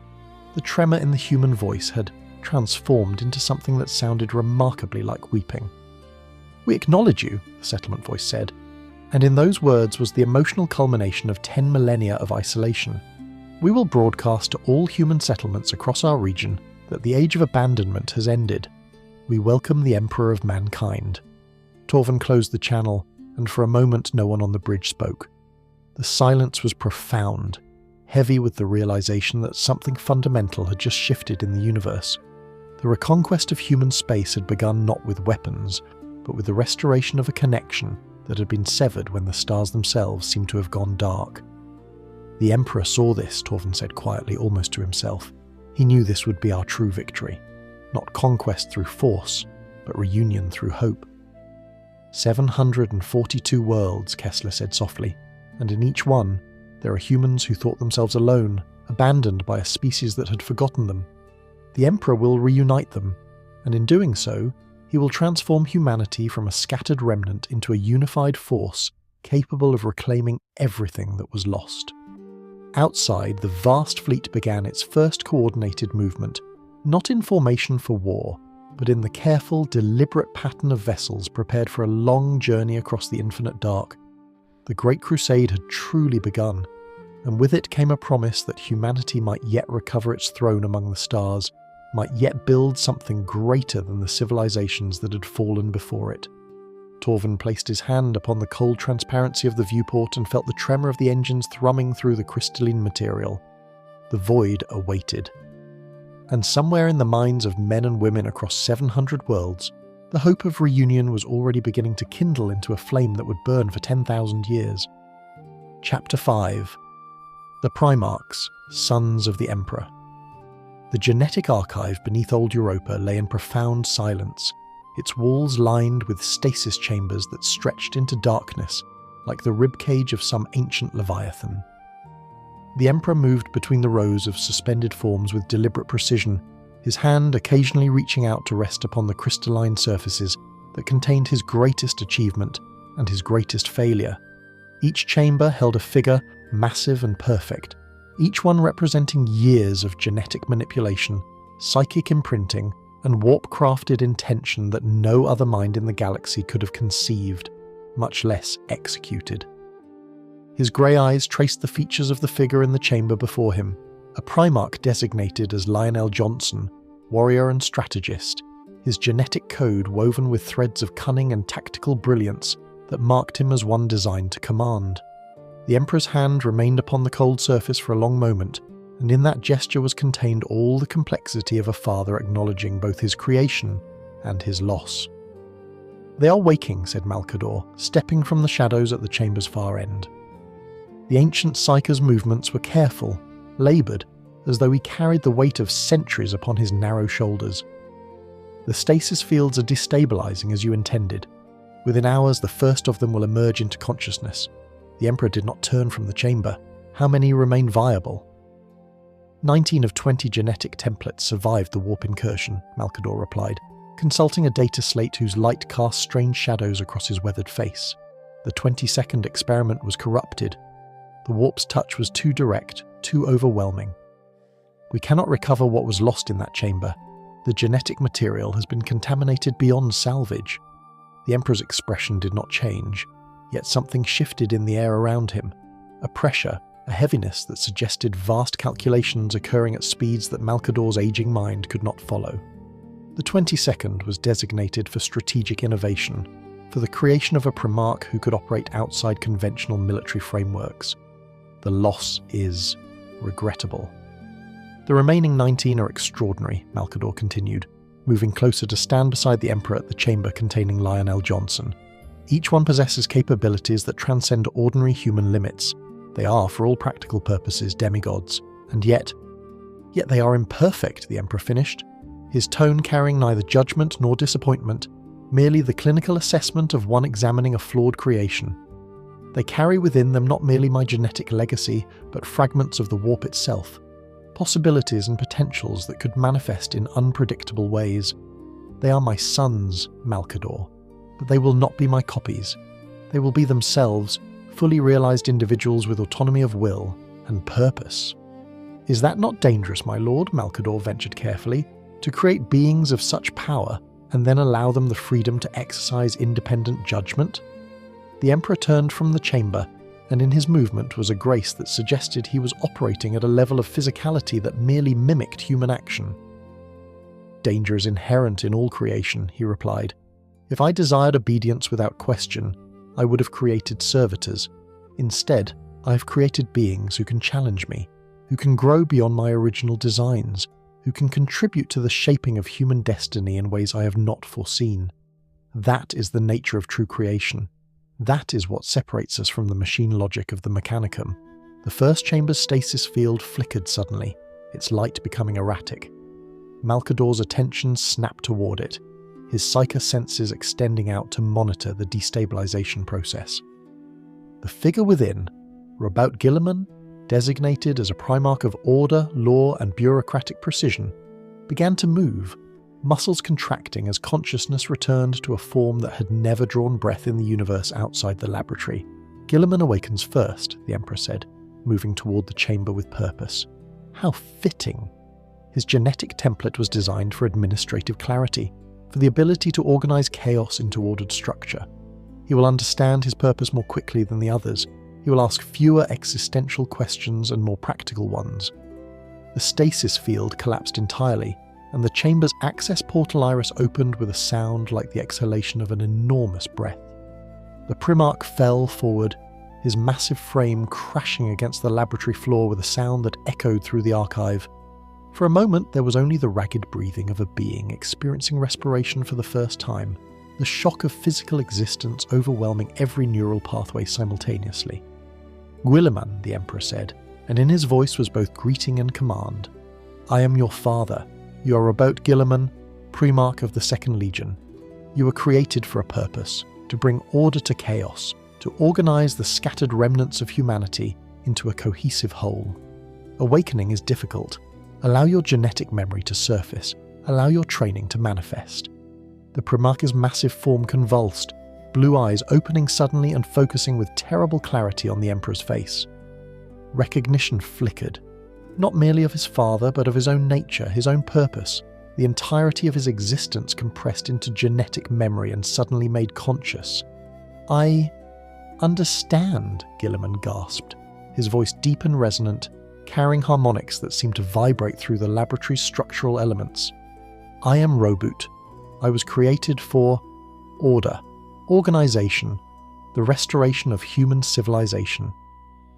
the tremor in the human voice had transformed into something that sounded remarkably like weeping. We acknowledge you, the settlement voice said, and in those words was the emotional culmination of 10 millennia of isolation. We will broadcast to all human settlements across our region that the age of abandonment has ended. We welcome the Emperor of Mankind. Torvin closed the channel, and for a moment no one on the bridge spoke. The silence was profound, heavy with the realization that something fundamental had just shifted in the universe. The reconquest of human space had begun not with weapons, but with the restoration of a connection that had been severed when the stars themselves seemed to have gone dark. The Emperor saw this, Torvin said quietly, almost to himself. He knew this would be our true victory. Not conquest through force, but reunion through hope. 742 worlds, Kessler said softly, and in each one, there are humans who thought themselves alone, abandoned by a species that had forgotten them. The Emperor will reunite them, and in doing so, he will transform humanity from a scattered remnant into a unified force capable of reclaiming everything that was lost. Outside, the vast fleet began its first coordinated movement, not in formation for war, but in the careful, deliberate pattern of vessels prepared for a long journey across the infinite dark. The Great Crusade had truly begun, and with it came a promise that humanity might yet recover its throne among the stars, might yet build something greater than the civilizations that had fallen before it. Torvin placed his hand upon the cold transparency of the viewport and felt the tremor of the engines thrumming through the crystalline material. The void awaited. And somewhere in the minds of men and women across 700 worlds, the hope of reunion was already beginning to kindle into a flame that would burn for 10,000 years. Chapter 5. The Primarchs, Sons of the Emperor. The genetic archive beneath old Europa lay in profound silence, its walls lined with stasis chambers that stretched into darkness, like the ribcage of some ancient leviathan. The Emperor moved between the rows of suspended forms with deliberate precision, his hand occasionally reaching out to rest upon the crystalline surfaces that contained his greatest achievement and his greatest failure. Each chamber held a figure, massive and perfect, each one representing years of genetic manipulation, psychic imprinting, and warp-crafted intention that no other mind in the galaxy could have conceived, much less executed. His grey eyes traced the features of the figure in the chamber before him, a Primarch designated as Lionel Johnson, warrior and strategist, his genetic code woven with threads of cunning and tactical brilliance that marked him as one designed to command. The Emperor's hand remained upon the cold surface for a long moment, and in that gesture was contained all the complexity of a father acknowledging both his creation and his loss. "They are waking," said Malcador, stepping from the shadows at the chamber's far end. The ancient Psyker's movements were careful, laboured, as though he carried the weight of centuries upon his narrow shoulders. "The stasis fields are destabilising as you intended. Within hours the first of them will emerge into consciousness." The Emperor did not turn from the chamber. How many remain viable? 19 of 20 genetic templates survived the warp incursion, Malcador replied, consulting a data slate whose light cast strange shadows across his weathered face. The 22nd experiment was corrupted. The warp's touch was too direct, too overwhelming. We cannot recover what was lost in that chamber. The genetic material has been contaminated beyond salvage. The Emperor's expression did not change, yet something shifted in the air around him. A pressure, a heaviness that suggested vast calculations occurring at speeds that Malcador's aging mind could not follow. The 22nd was designated for strategic innovation, for the creation of a Primarch who could operate outside conventional military frameworks. The loss is regrettable. The remaining 19 are extraordinary, Malcador continued, moving closer to stand beside the Emperor at the chamber containing Lionel Johnson. Each one possesses capabilities that transcend ordinary human limits. They are, for all practical purposes, demigods. And yet they are imperfect, the Emperor finished, his tone carrying neither judgment nor disappointment, merely the clinical assessment of one examining a flawed creation. They carry within them not merely my genetic legacy, but fragments of the warp itself, possibilities and potentials that could manifest in unpredictable ways. They are my sons, Malcador, but they will not be my copies. They will be themselves, fully realized individuals with autonomy of will and purpose. Is that not dangerous, my lord? Malcador ventured carefully. To create beings of such power and then allow them the freedom to exercise independent judgment? The Emperor turned from the chamber, and in his movement was a grace that suggested he was operating at a level of physicality that merely mimicked human action. Danger is inherent in all creation, he replied. If I desired obedience without question, I would have created servitors. Instead, I have created beings who can challenge me, who can grow beyond my original designs, who can contribute to the shaping of human destiny in ways I have not foreseen. That is the nature of true creation. That is what separates us from the machine logic of the Mechanicum. The first chamber's stasis field flickered suddenly, its light becoming erratic. Malcador's attention snapped toward it, his psyche senses extending out to monitor the destabilization process. The figure within, Robout Guilliman, designated as a Primarch of order, law, and bureaucratic precision, began to move, muscles contracting as consciousness returned to a form that had never drawn breath in the universe outside the laboratory. Guilliman awakens first, the Emperor said, moving toward the chamber with purpose. How fitting! His genetic template was designed for administrative clarity, for the ability to organize chaos into ordered structure. He will understand his purpose more quickly than the others. He will ask fewer existential questions and more practical ones. The stasis field collapsed entirely, and the chamber's access portal iris opened with a sound like the exhalation of an enormous breath. The Primarch fell forward, his massive frame crashing against the laboratory floor with a sound that echoed through the archive. For a moment, there was only the ragged breathing of a being experiencing respiration for the first time, the shock of physical existence overwhelming every neural pathway simultaneously. Guilliman, the Emperor said, and in his voice was both greeting and command. I am your father. You are Robout Guilliman, Primarch of the Second Legion. You were created for a purpose, to bring order to chaos, to organize the scattered remnants of humanity into a cohesive whole. Awakening is difficult. Allow your genetic memory to surface. Allow your training to manifest. The Primarch's massive form convulsed, blue eyes opening suddenly and focusing with terrible clarity on the Emperor's face. Recognition flickered, not merely of his father, but of his own nature, his own purpose, the entirety of his existence compressed into genetic memory and suddenly made conscious. I understand, Guilliman gasped, his voice deep and resonant, carrying harmonics that seemed to vibrate through the laboratory's structural elements. I am Robout. I was created for order, organization, the restoration of human civilization.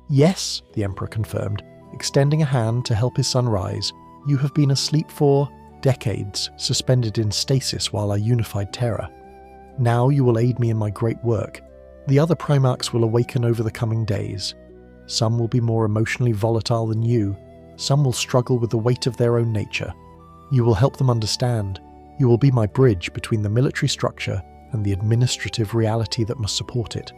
Yes, the Emperor confirmed, extending a hand to help his son rise. You have been asleep for decades, suspended in stasis while I unified Terra. Now you will aid me in my great work. The other Primarchs will awaken over the coming days. Some will be more emotionally volatile than you. Some will struggle with the weight of their own nature. You will help them understand. You will be my bridge between the military structure and the administrative reality that must support it.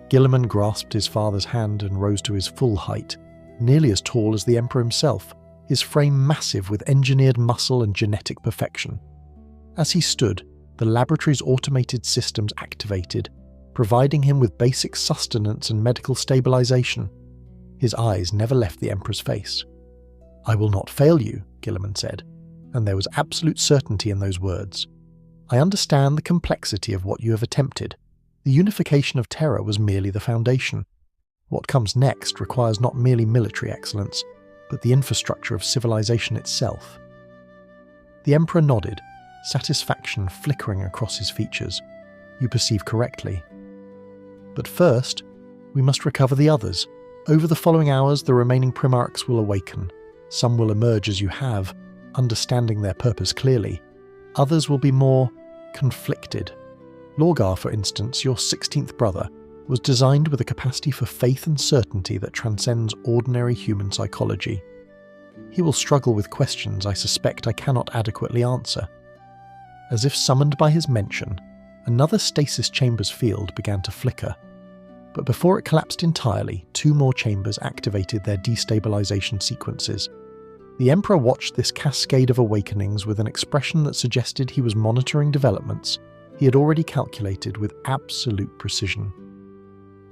Guilliman grasped his father's hand and rose to his full height, nearly as tall as the Emperor himself, his frame massive with engineered muscle and genetic perfection. As he stood, the laboratory's automated systems activated, providing him with basic sustenance and medical stabilization. His eyes never left the Emperor's face. "I will not fail you," Guilliman said, and there was absolute certainty in those words. "I understand the complexity of what you have attempted. The unification of Terra was merely the foundation. What comes next requires not merely military excellence, but the infrastructure of civilization itself." The Emperor nodded, satisfaction flickering across his features. "You perceive correctly. But first, we must recover the others. Over the following hours, the remaining Primarchs will awaken. Some will emerge as you have, understanding their purpose clearly. Others will be more conflicted. Lorgar, for instance, your 16th brother, was designed with a capacity for faith and certainty that transcends ordinary human psychology. He will struggle with questions I suspect I cannot adequately answer." As if summoned by his mention, another stasis chamber's field began to flicker. But before it collapsed entirely, 2 more chambers activated their destabilization sequences. The Emperor watched this cascade of awakenings with an expression that suggested he was monitoring developments he had already calculated with absolute precision.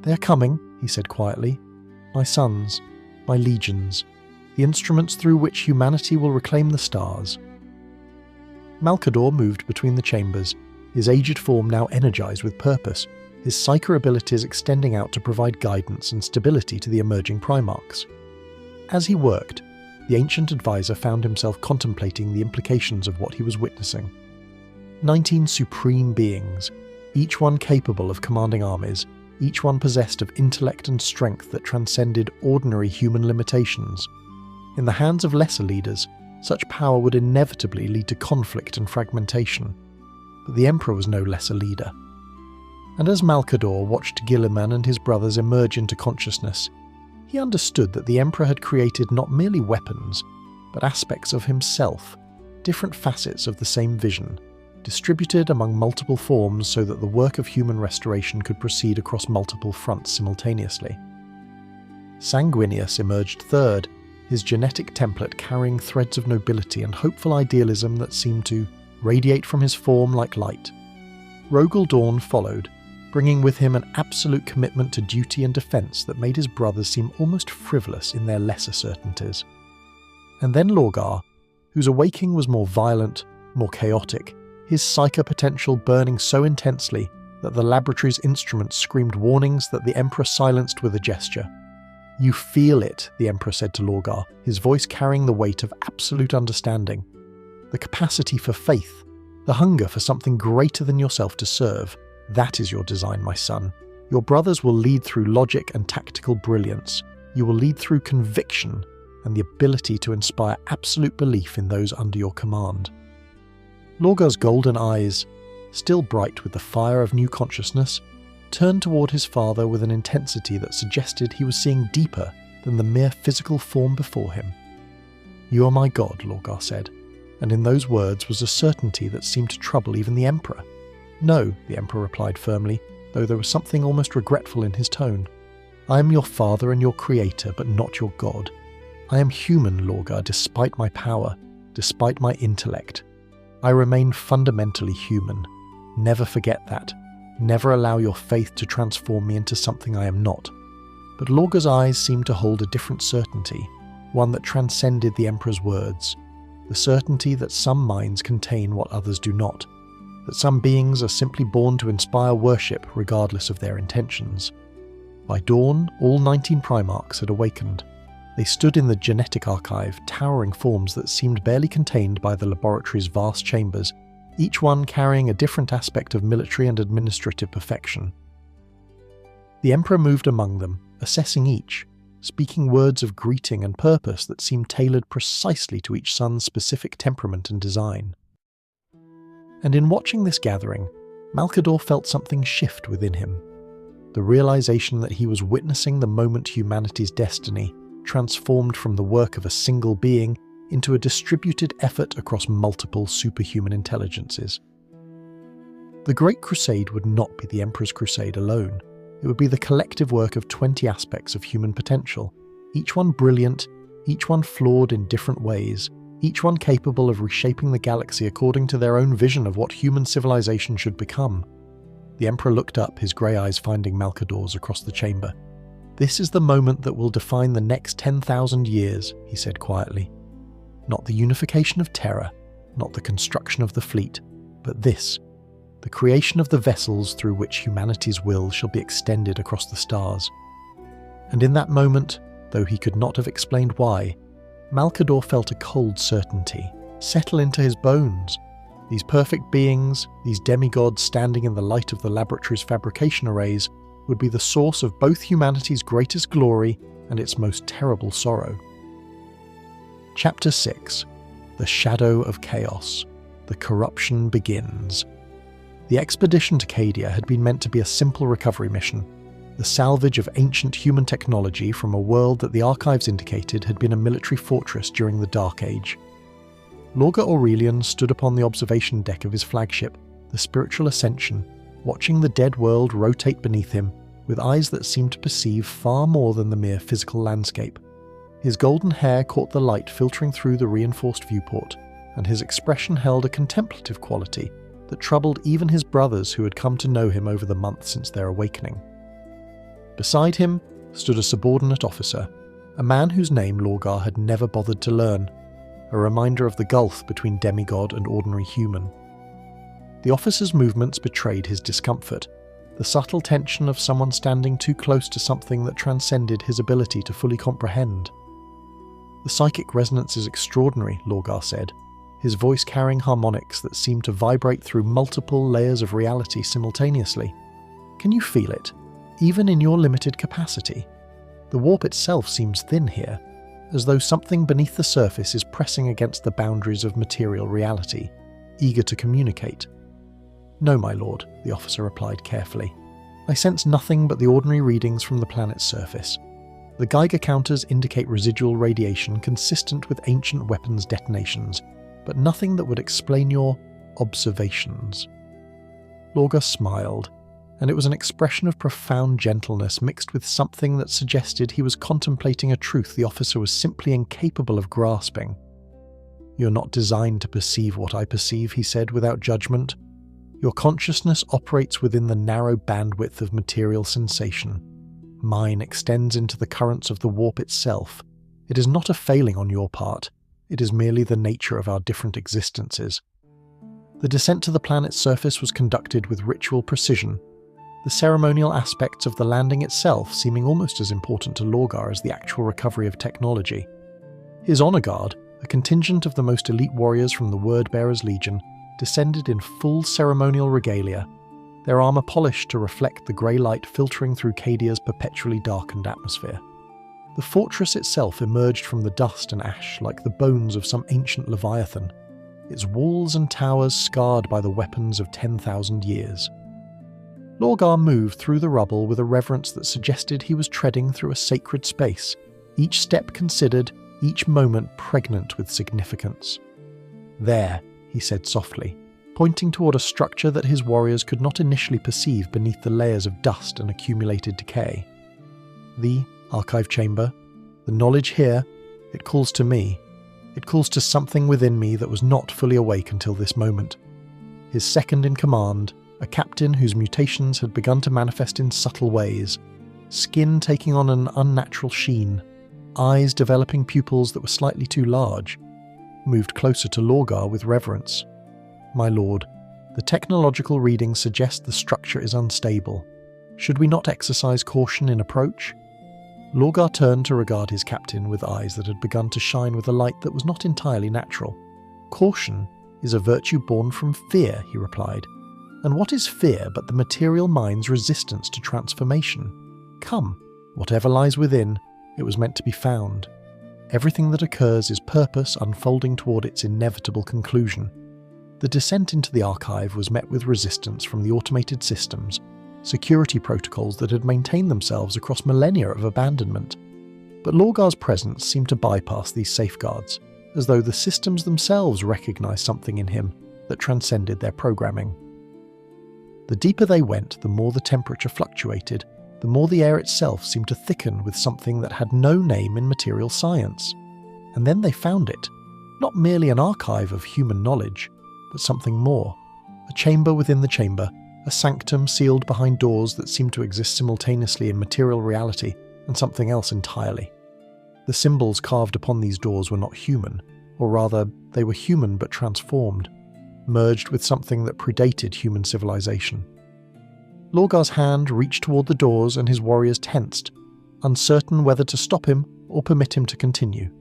"They are coming," he said quietly. "My sons, my legions, the instruments through which humanity will reclaim the stars." Malcador moved between the chambers, his aged form now energized with purpose, his psyker abilities extending out to provide guidance and stability to the emerging Primarchs. As he worked, the ancient advisor found himself contemplating the implications of what he was witnessing. 19 supreme beings, each one capable of commanding armies, each one possessed of intellect and strength that transcended ordinary human limitations. In the hands of lesser leaders, such power would inevitably lead to conflict and fragmentation. But the Emperor was no lesser leader. And as Malcador watched Guilliman and his brothers emerge into consciousness, he understood that the Emperor had created not merely weapons, but aspects of himself, different facets of the same vision, distributed among multiple forms so that the work of human restoration could proceed across multiple fronts simultaneously. Sanguinius emerged third, his genetic template carrying threads of nobility and hopeful idealism that seemed to radiate from his form like light. Rogel Dawn followed, bringing with him an absolute commitment to duty and defence that made his brothers seem almost frivolous in their lesser certainties. And then Lorgar, whose awaking was more violent, more chaotic, his psyker potential burning so intensely that the laboratory's instruments screamed warnings that the Emperor silenced with a gesture. "You feel it," the Emperor said to Lorgar, his voice carrying the weight of absolute understanding. "The capacity for faith, the hunger for something greater than yourself to serve. That is your design, my son. Your brothers will lead through logic and tactical brilliance. You will lead through conviction and the ability to inspire absolute belief in those under your command." Lorgar's golden eyes, still bright with the fire of new consciousness, turned toward his father with an intensity that suggested he was seeing deeper than the mere physical form before him. "You are my god," Lorgar said, and in those words was a certainty that seemed to trouble even the Emperor. "No," the Emperor replied firmly, though there was something almost regretful in his tone. "I am your father and your creator, but not your god. I am human, Lorgar, despite my power, despite my intellect. I remain fundamentally human. Never forget that. Never allow your faith to transform me into something I am not." But Lorgar's eyes seemed to hold a different certainty, one that transcended the Emperor's words, the certainty that some minds contain what others do not, that some beings are simply born to inspire worship regardless of their intentions. By dawn, all 19 Primarchs had awakened. They stood in the genetic archive, towering forms that seemed barely contained by the laboratory's vast chambers, each one carrying a different aspect of military and administrative perfection. The Emperor moved among them, assessing each, speaking words of greeting and purpose that seemed tailored precisely to each son's specific temperament and design. And in watching this gathering, Malcador felt something shift within him. The realization that he was witnessing the moment humanity's destiny transformed from the work of a single being into a distributed effort across multiple superhuman intelligences. The Great Crusade would not be the Emperor's crusade alone. It would be the collective work of 20 aspects of human potential, each one brilliant, each one flawed in different ways, each one capable of reshaping the galaxy according to their own vision of what human civilization should become. The Emperor looked up, his grey eyes finding Malcador's across the chamber. "This is the moment that will define the next 10,000 years, he said quietly. "Not the unification of Terra, not the construction of the fleet, but this, the creation of the vessels through which humanity's will shall be extended across the stars." And in that moment, though he could not have explained why, Malcador felt a cold certainty settle into his bones. These perfect beings, these demigods standing in the light of the laboratory's fabrication arrays, would be the source of both humanity's greatest glory and its most terrible sorrow. Chapter 6. The Shadow of Chaos. The Corruption Begins. The expedition to Cadia had been meant to be a simple recovery mission, the salvage of ancient human technology from a world that the archives indicated had been a military fortress during the Dark Age. Lorga Aurelian stood upon the observation deck of his flagship, the Spiritual Ascension, watching the dead world rotate beneath him, with eyes that seemed to perceive far more than the mere physical landscape. His golden hair caught the light filtering through the reinforced viewport, and his expression held a contemplative quality that troubled even his brothers who had come to know him over the months since their awakening. Beside him stood a subordinate officer, a man whose name Lorgar had never bothered to learn, a reminder of the gulf between demigod and ordinary human. The officer's movements betrayed his discomfort, the subtle tension of someone standing too close to something that transcended his ability to fully comprehend. "The psychic resonance is extraordinary," Lorgar said, his voice carrying harmonics that seemed to vibrate through multiple layers of reality simultaneously. "Can you feel it, even in your limited capacity? The warp itself seems thin here, as though something beneath the surface is pressing against the boundaries of material reality, eager to communicate." "No, my lord," the officer replied carefully. "I sense nothing but the ordinary readings from the planet's surface. The Geiger counters indicate residual radiation consistent with ancient weapons detonations, but nothing that would explain your observations." Lorga smiled, and it was an expression of profound gentleness mixed with something that suggested he was contemplating a truth the officer was simply incapable of grasping. "You're not designed to perceive what I perceive," he said without judgment. "Your consciousness operates within the narrow bandwidth of material sensation. Mine extends into the currents of the warp itself. It is not a failing on your part. It is merely the nature of our different existences." The descent to the planet's surface was conducted with ritual precision, the ceremonial aspects of the landing itself seeming almost as important to Lorgar as the actual recovery of technology. His honor guard, a contingent of the most elite warriors from the Word-Bearers Legion, descended in full ceremonial regalia, their armor polished to reflect the grey light filtering through Cadia's perpetually darkened atmosphere. The fortress itself emerged from the dust and ash like the bones of some ancient leviathan, its walls and towers scarred by the weapons of 10,000 years. Lorgar moved through the rubble with a reverence that suggested he was treading through a sacred space, each step considered, each moment pregnant with significance. "There," he said softly, pointing toward a structure that his warriors could not initially perceive beneath the layers of dust and accumulated decay. "The archive chamber. The knowledge here, it calls to me. It calls to something within me that was not fully awake until this moment." His second in command, a captain whose mutations had begun to manifest in subtle ways, skin taking on an unnatural sheen, eyes developing pupils that were slightly too large, moved closer to Lorgar with reverence. "My lord, the technological readings suggest the structure is unstable. Should we not exercise caution in approach?" Lorgar turned to regard his captain with eyes that had begun to shine with a light that was not entirely natural. "Caution is a virtue born from fear," he replied. "And what is fear but the material mind's resistance to transformation? Come, whatever lies within, it was meant to be found. Everything that occurs is purpose unfolding toward its inevitable conclusion." The descent into the archive was met with resistance from the automated systems, security protocols that had maintained themselves across millennia of abandonment. But Lorgar's presence seemed to bypass these safeguards, as though the systems themselves recognized something in him that transcended their programming. The deeper they went, the more the temperature fluctuated, the more the air itself seemed to thicken with something that had no name in material science. And then they found it, not merely an archive of human knowledge, but something more. A chamber within the chamber, a sanctum sealed behind doors that seemed to exist simultaneously in material reality and something else entirely. The symbols carved upon these doors were not human, or rather, they were human but transformed, merged with something that predated human civilization. Lorgar's hand reached toward the doors and his warriors tensed, uncertain whether to stop him or permit him to continue.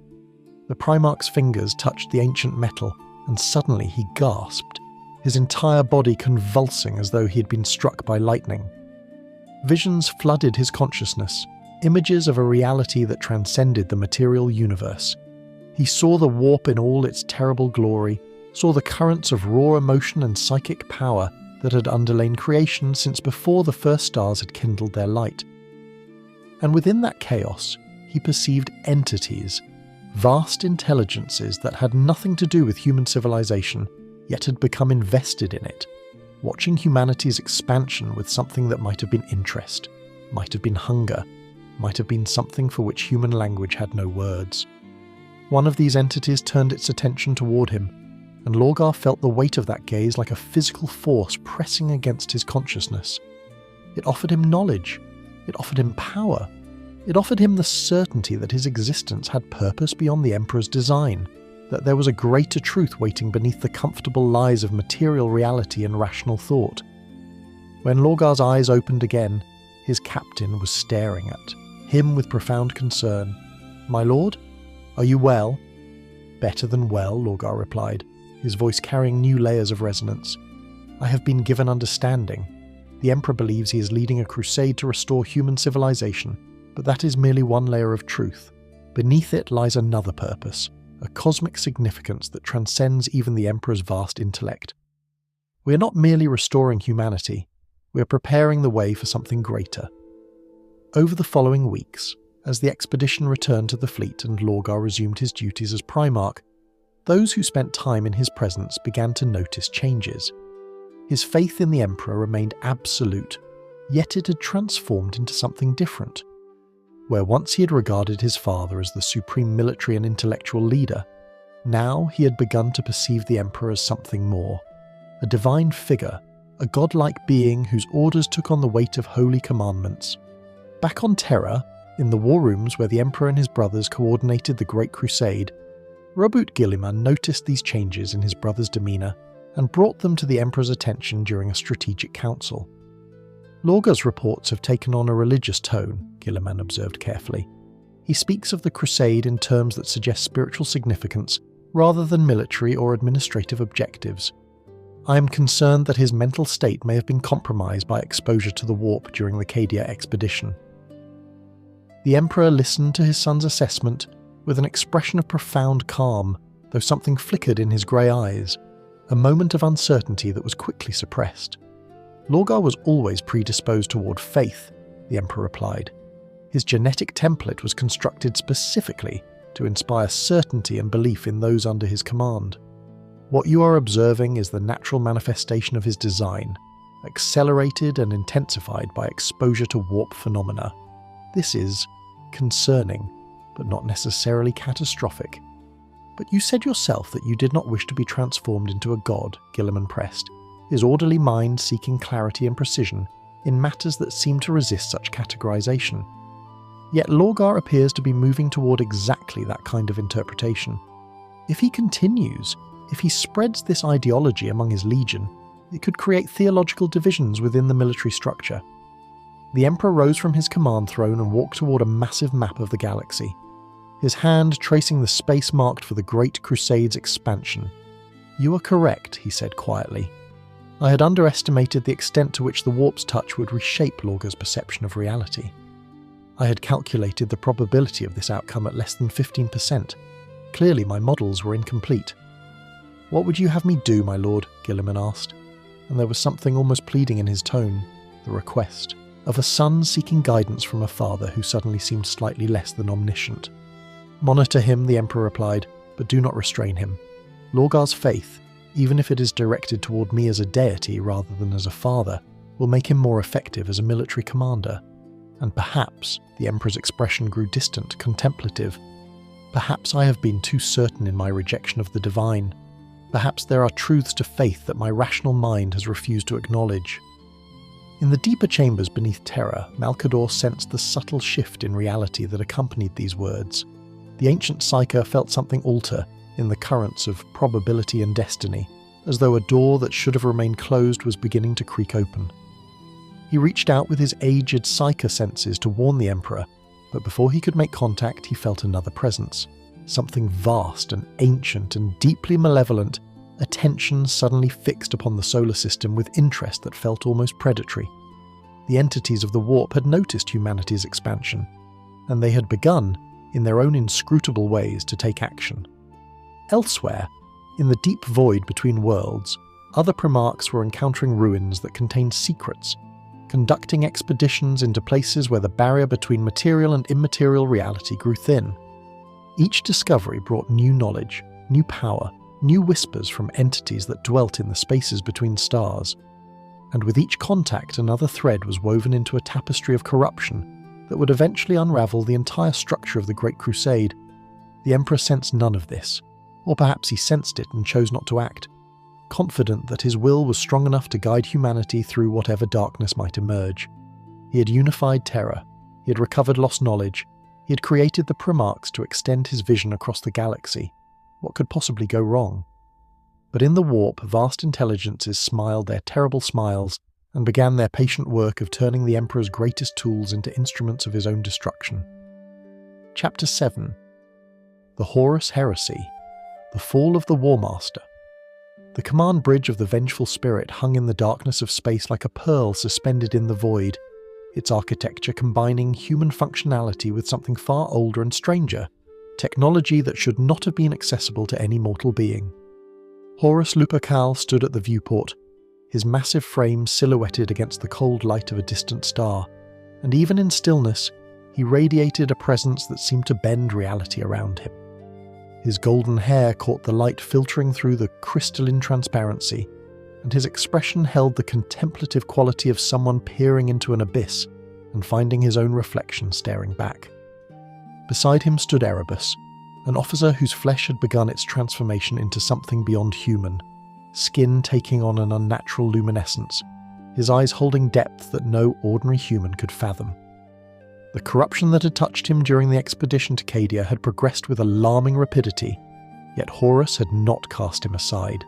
The Primarch's fingers touched the ancient metal, and suddenly he gasped, his entire body convulsing as though he had been struck by lightning. Visions flooded his consciousness, images of a reality that transcended the material universe. He saw the warp in all its terrible glory, saw the currents of raw emotion and psychic power that had underlain creation since before the first stars had kindled their light. And within that chaos, he perceived entities, vast intelligences that had nothing to do with human civilization, yet had become invested in it, watching humanity's expansion with something that might have been interest, might have been hunger, might have been something for which human language had no words. One of these entities turned its attention toward him, and Lorgar felt the weight of that gaze like a physical force pressing against his consciousness. It offered him knowledge. It offered him power. It offered him the certainty that his existence had purpose beyond the Emperor's design, that there was a greater truth waiting beneath the comfortable lies of material reality and rational thought. When Lorgar's eyes opened again, his captain was staring at him with profound concern. "My lord? Are you well?" "Better than well," Lorgar replied, his voice carrying new layers of resonance. "I have been given understanding. The Emperor believes he is leading a crusade to restore human civilization, but that is merely one layer of truth. Beneath it lies another purpose, a cosmic significance that transcends even the Emperor's vast intellect. We are not merely restoring humanity, we are preparing the way for something greater." Over the following weeks, as the expedition returned to the fleet and Lorgar resumed his duties as Primarch, those who spent time in his presence began to notice changes. His faith in the Emperor remained absolute, yet it had transformed into something different. Where once he had regarded his father as the supreme military and intellectual leader, now he had begun to perceive the Emperor as something more, a divine figure, a godlike being whose orders took on the weight of holy commandments. Back on Terra, in the war rooms where the Emperor and his brothers coordinated the Great Crusade, Robert Guilliman noticed these changes in his brother's demeanour and brought them to the Emperor's attention during a strategic council. Lorgar's reports have taken on a religious tone, Guilliman observed carefully. He speaks of the crusade in terms that suggest spiritual significance rather than military or administrative objectives. I am concerned that his mental state may have been compromised by exposure to the warp during the Cadia expedition. The Emperor listened to his son's assessment with an expression of profound calm, though something flickered in his grey eyes, a moment of uncertainty that was quickly suppressed. Lorgar was always predisposed toward faith, the Emperor replied. His genetic template was constructed specifically to inspire certainty and belief in those under his command. What you are observing is the natural manifestation of his design, accelerated and intensified by exposure to warp phenomena. This is concerning, but not necessarily catastrophic. "But you said yourself that you did not wish to be transformed into a god," Guilliman pressed, his orderly mind seeking clarity and precision in matters that seemed to resist such categorization. Yet Lorgar appears to be moving toward exactly that kind of interpretation. If he continues, if he spreads this ideology among his legion, it could create theological divisions within the military structure. The Emperor rose from his command throne and walked toward a massive map of the galaxy, his hand tracing the space marked for the Great Crusade's expansion. "You are correct," he said quietly. I had underestimated the extent to which the warp's touch would reshape Lorgar's perception of reality. I had calculated the probability of this outcome at less than 15%. Clearly my models were incomplete. "What would you have me do, my lord?" Guilliman asked, and there was something almost pleading in his tone, the request of a son seeking guidance from a father who suddenly seemed slightly less than omniscient. "Monitor him," the Emperor replied, "but do not restrain him. Lorgar's faith, even if it is directed toward me as a deity rather than as a father, will make him more effective as a military commander. and perhaps the Emperor's expression grew distant, contemplative. Perhaps I have been too certain in my rejection of the divine. Perhaps there are truths to faith that my rational mind has refused to acknowledge. In the deeper chambers beneath Terra, Malcador sensed the subtle shift in reality that accompanied these words. The ancient psyker felt something alter in the currents of probability and destiny, as though a door that should have remained closed was beginning to creak open. He reached out with his aged psyker senses to warn the Emperor, but before he could make contact he felt another presence. Something vast and ancient and deeply malevolent, attention suddenly fixed upon the solar system with interest that felt almost predatory. The entities of the warp had noticed humanity's expansion, and they had begun, in their own inscrutable ways, to take action. Elsewhere, in the deep void between worlds, other primarchs were encountering ruins that contained secrets, conducting expeditions into places where the barrier between material and immaterial reality grew thin. Each discovery brought new knowledge, new power, new whispers from entities that dwelt in the spaces between stars. And with each contact another thread was woven into a tapestry of corruption that would eventually unravel the entire structure of the Great Crusade. The Emperor sensed none of this, or perhaps he sensed it and chose not to act, confident that his will was strong enough to guide humanity through whatever darkness might emerge. He had unified Terra, he had recovered lost knowledge, he had created the Primarchs to extend his vision across the galaxy. What could possibly go wrong? But in the warp, vast intelligences smiled their terrible smiles and began their patient work of turning the Emperor's greatest tools into instruments of his own destruction. Chapter 7. The Horus Heresy. The Fall of the War Master. The command bridge of the vengeful spirit hung in the darkness of space like a pearl suspended in the void, its architecture combining human functionality with something far older and stranger, technology that should not have been accessible to any mortal being. Horus Lupercal stood at the viewport, his massive frame silhouetted against the cold light of a distant star, and even in stillness, he radiated a presence that seemed to bend reality around him. His golden hair caught the light filtering through the crystalline transparency, and his expression held the contemplative quality of someone peering into an abyss and finding his own reflection staring back. Beside him stood Erebus, an officer whose flesh had begun its transformation into something beyond human, skin taking on an unnatural luminescence, his eyes holding depth that no ordinary human could fathom. The corruption that had touched him during the expedition to Cadia had progressed with alarming rapidity, yet Horus had not cast him aside.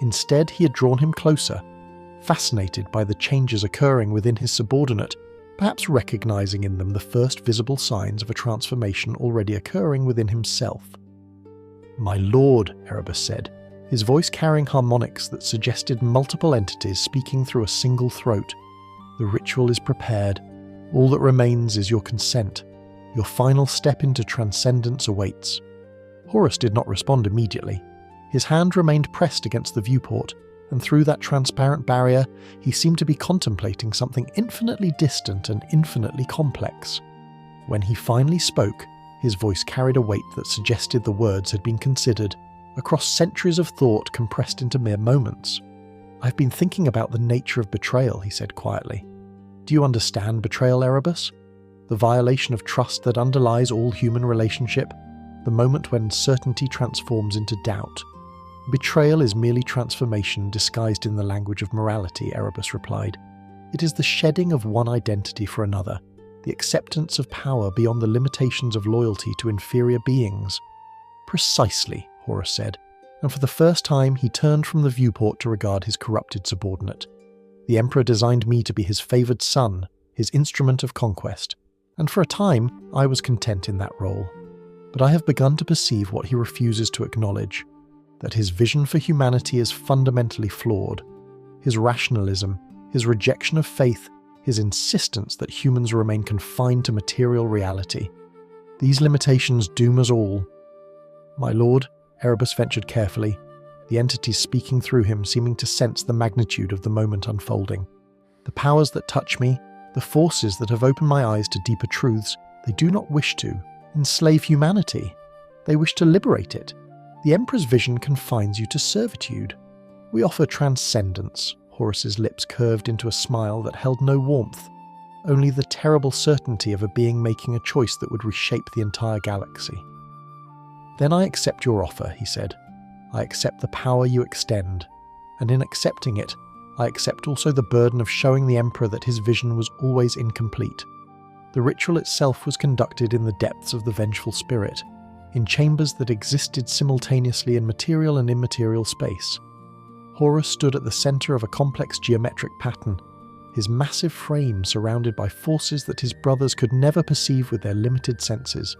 Instead, he had drawn him closer, fascinated by the changes occurring within his subordinate, perhaps recognizing in them the first visible signs of a transformation already occurring within himself. "My lord," Erebus said, his voice carrying harmonics that suggested multiple entities speaking through a single throat. "The ritual is prepared. All that remains is your consent. Your final step into transcendence awaits." Horus did not respond immediately. His hand remained pressed against the viewport, and through that transparent barrier, he seemed to be contemplating something infinitely distant and infinitely complex. When he finally spoke, his voice carried a weight that suggested the words had been considered, across centuries of thought compressed into mere moments. "I've been thinking about the nature of betrayal," he said quietly. "Do you understand betrayal, Erebus? The violation of trust that underlies all human relationship, the moment when certainty transforms into doubt." "Betrayal is merely transformation disguised in the language of morality," Erebus replied. "It is the shedding of one identity for another, the acceptance of power beyond the limitations of loyalty to inferior beings." "Precisely," Horus said, and for the first time he turned from the viewport to regard his corrupted subordinate. "The Emperor designed me to be his favoured son, his instrument of conquest, and for a time I was content in that role. But I have begun to perceive what he refuses to acknowledge, that his vision for humanity is fundamentally flawed. His rationalism, his rejection of faith, his insistence that humans remain confined to material reality. These limitations doom us all." "My lord," Erebus ventured carefully, the entities speaking through him seeming to sense the magnitude of the moment unfolding. "The powers that touch me, the forces that have opened my eyes to deeper truths, they do not wish to enslave humanity. They wish to liberate it. The Emperor's vision confines you to servitude. We offer transcendence." Horus's lips curved into a smile that held no warmth. only the terrible certainty of a being making a choice that would reshape the entire galaxy. "Then I accept your offer," he said. "I accept the power you extend, and in accepting it, I accept also the burden of showing the Emperor that his vision was always incomplete. The ritual itself was conducted in the depths of the vengeful spirit, in chambers that existed simultaneously in material and immaterial space. Horus stood at the center of a complex geometric pattern, his massive frame surrounded by forces that his brothers could never perceive with their limited senses.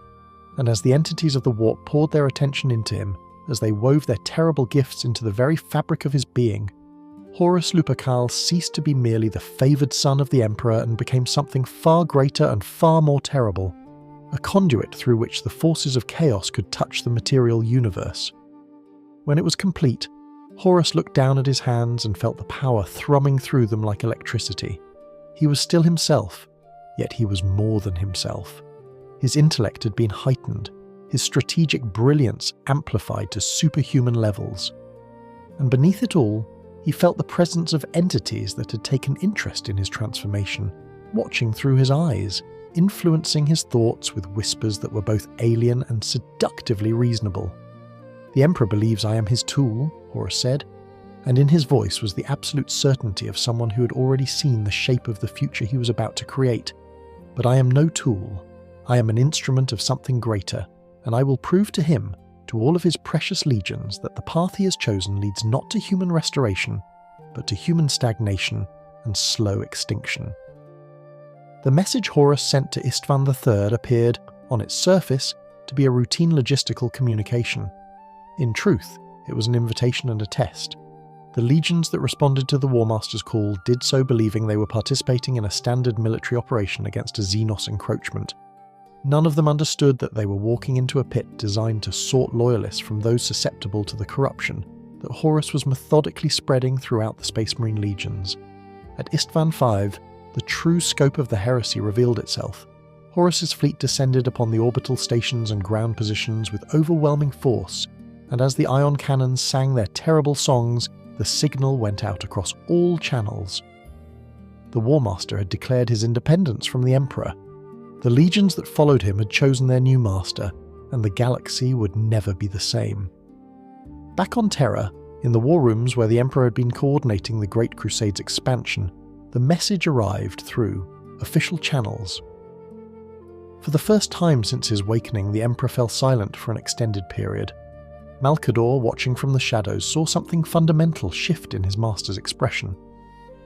And as the entities of the warp poured their attention into him, as they wove their terrible gifts into the very fabric of his being, Horus Lupercal ceased to be merely the favoured son of the Emperor and became something far greater and far more terrible, a conduit through which the forces of chaos could touch the material universe. When it was complete, Horus looked down at his hands and felt the power thrumming through them like electricity. He was still himself, yet he was more than himself. His intellect had been heightened, his strategic brilliance amplified to superhuman levels. And beneath it all, he felt the presence of entities that had taken interest in his transformation, watching through his eyes, influencing his thoughts with whispers that were both alien and seductively reasonable. "The Emperor believes I am his tool," Horus said, and in his voice was the absolute certainty of someone who had already seen the shape of the future he was about to create. "But I am no tool. I am an instrument of something greater, and I will prove to him, to all of his precious legions, that the path he has chosen leads not to human restoration, but to human stagnation and slow extinction." The message Horus sent to Istvan III appeared, on its surface, to be a routine logistical communication. In truth, it was an invitation and a test. The legions that responded to the War Master's call did so believing they were participating in a standard military operation against a Xenos encroachment. None of them understood that they were walking into a pit designed to sort loyalists from those susceptible to the corruption that Horus was methodically spreading throughout the Space Marine legions. At Istvan V, the true scope of the heresy revealed itself. Horus's fleet descended upon the orbital stations and ground positions with overwhelming force, and as the ion cannons sang their terrible songs, the signal went out across all channels. The War Master had declared his independence from the Emperor. The legions that followed him had chosen their new master, and the galaxy would never be the same. Back on Terra, in the war rooms where the Emperor had been coordinating the Great Crusade's expansion, the message arrived through official channels. For the first time since his awakening, the Emperor fell silent for an extended period. Malcador, watching from the shadows, saw something fundamental shift in his master's expression.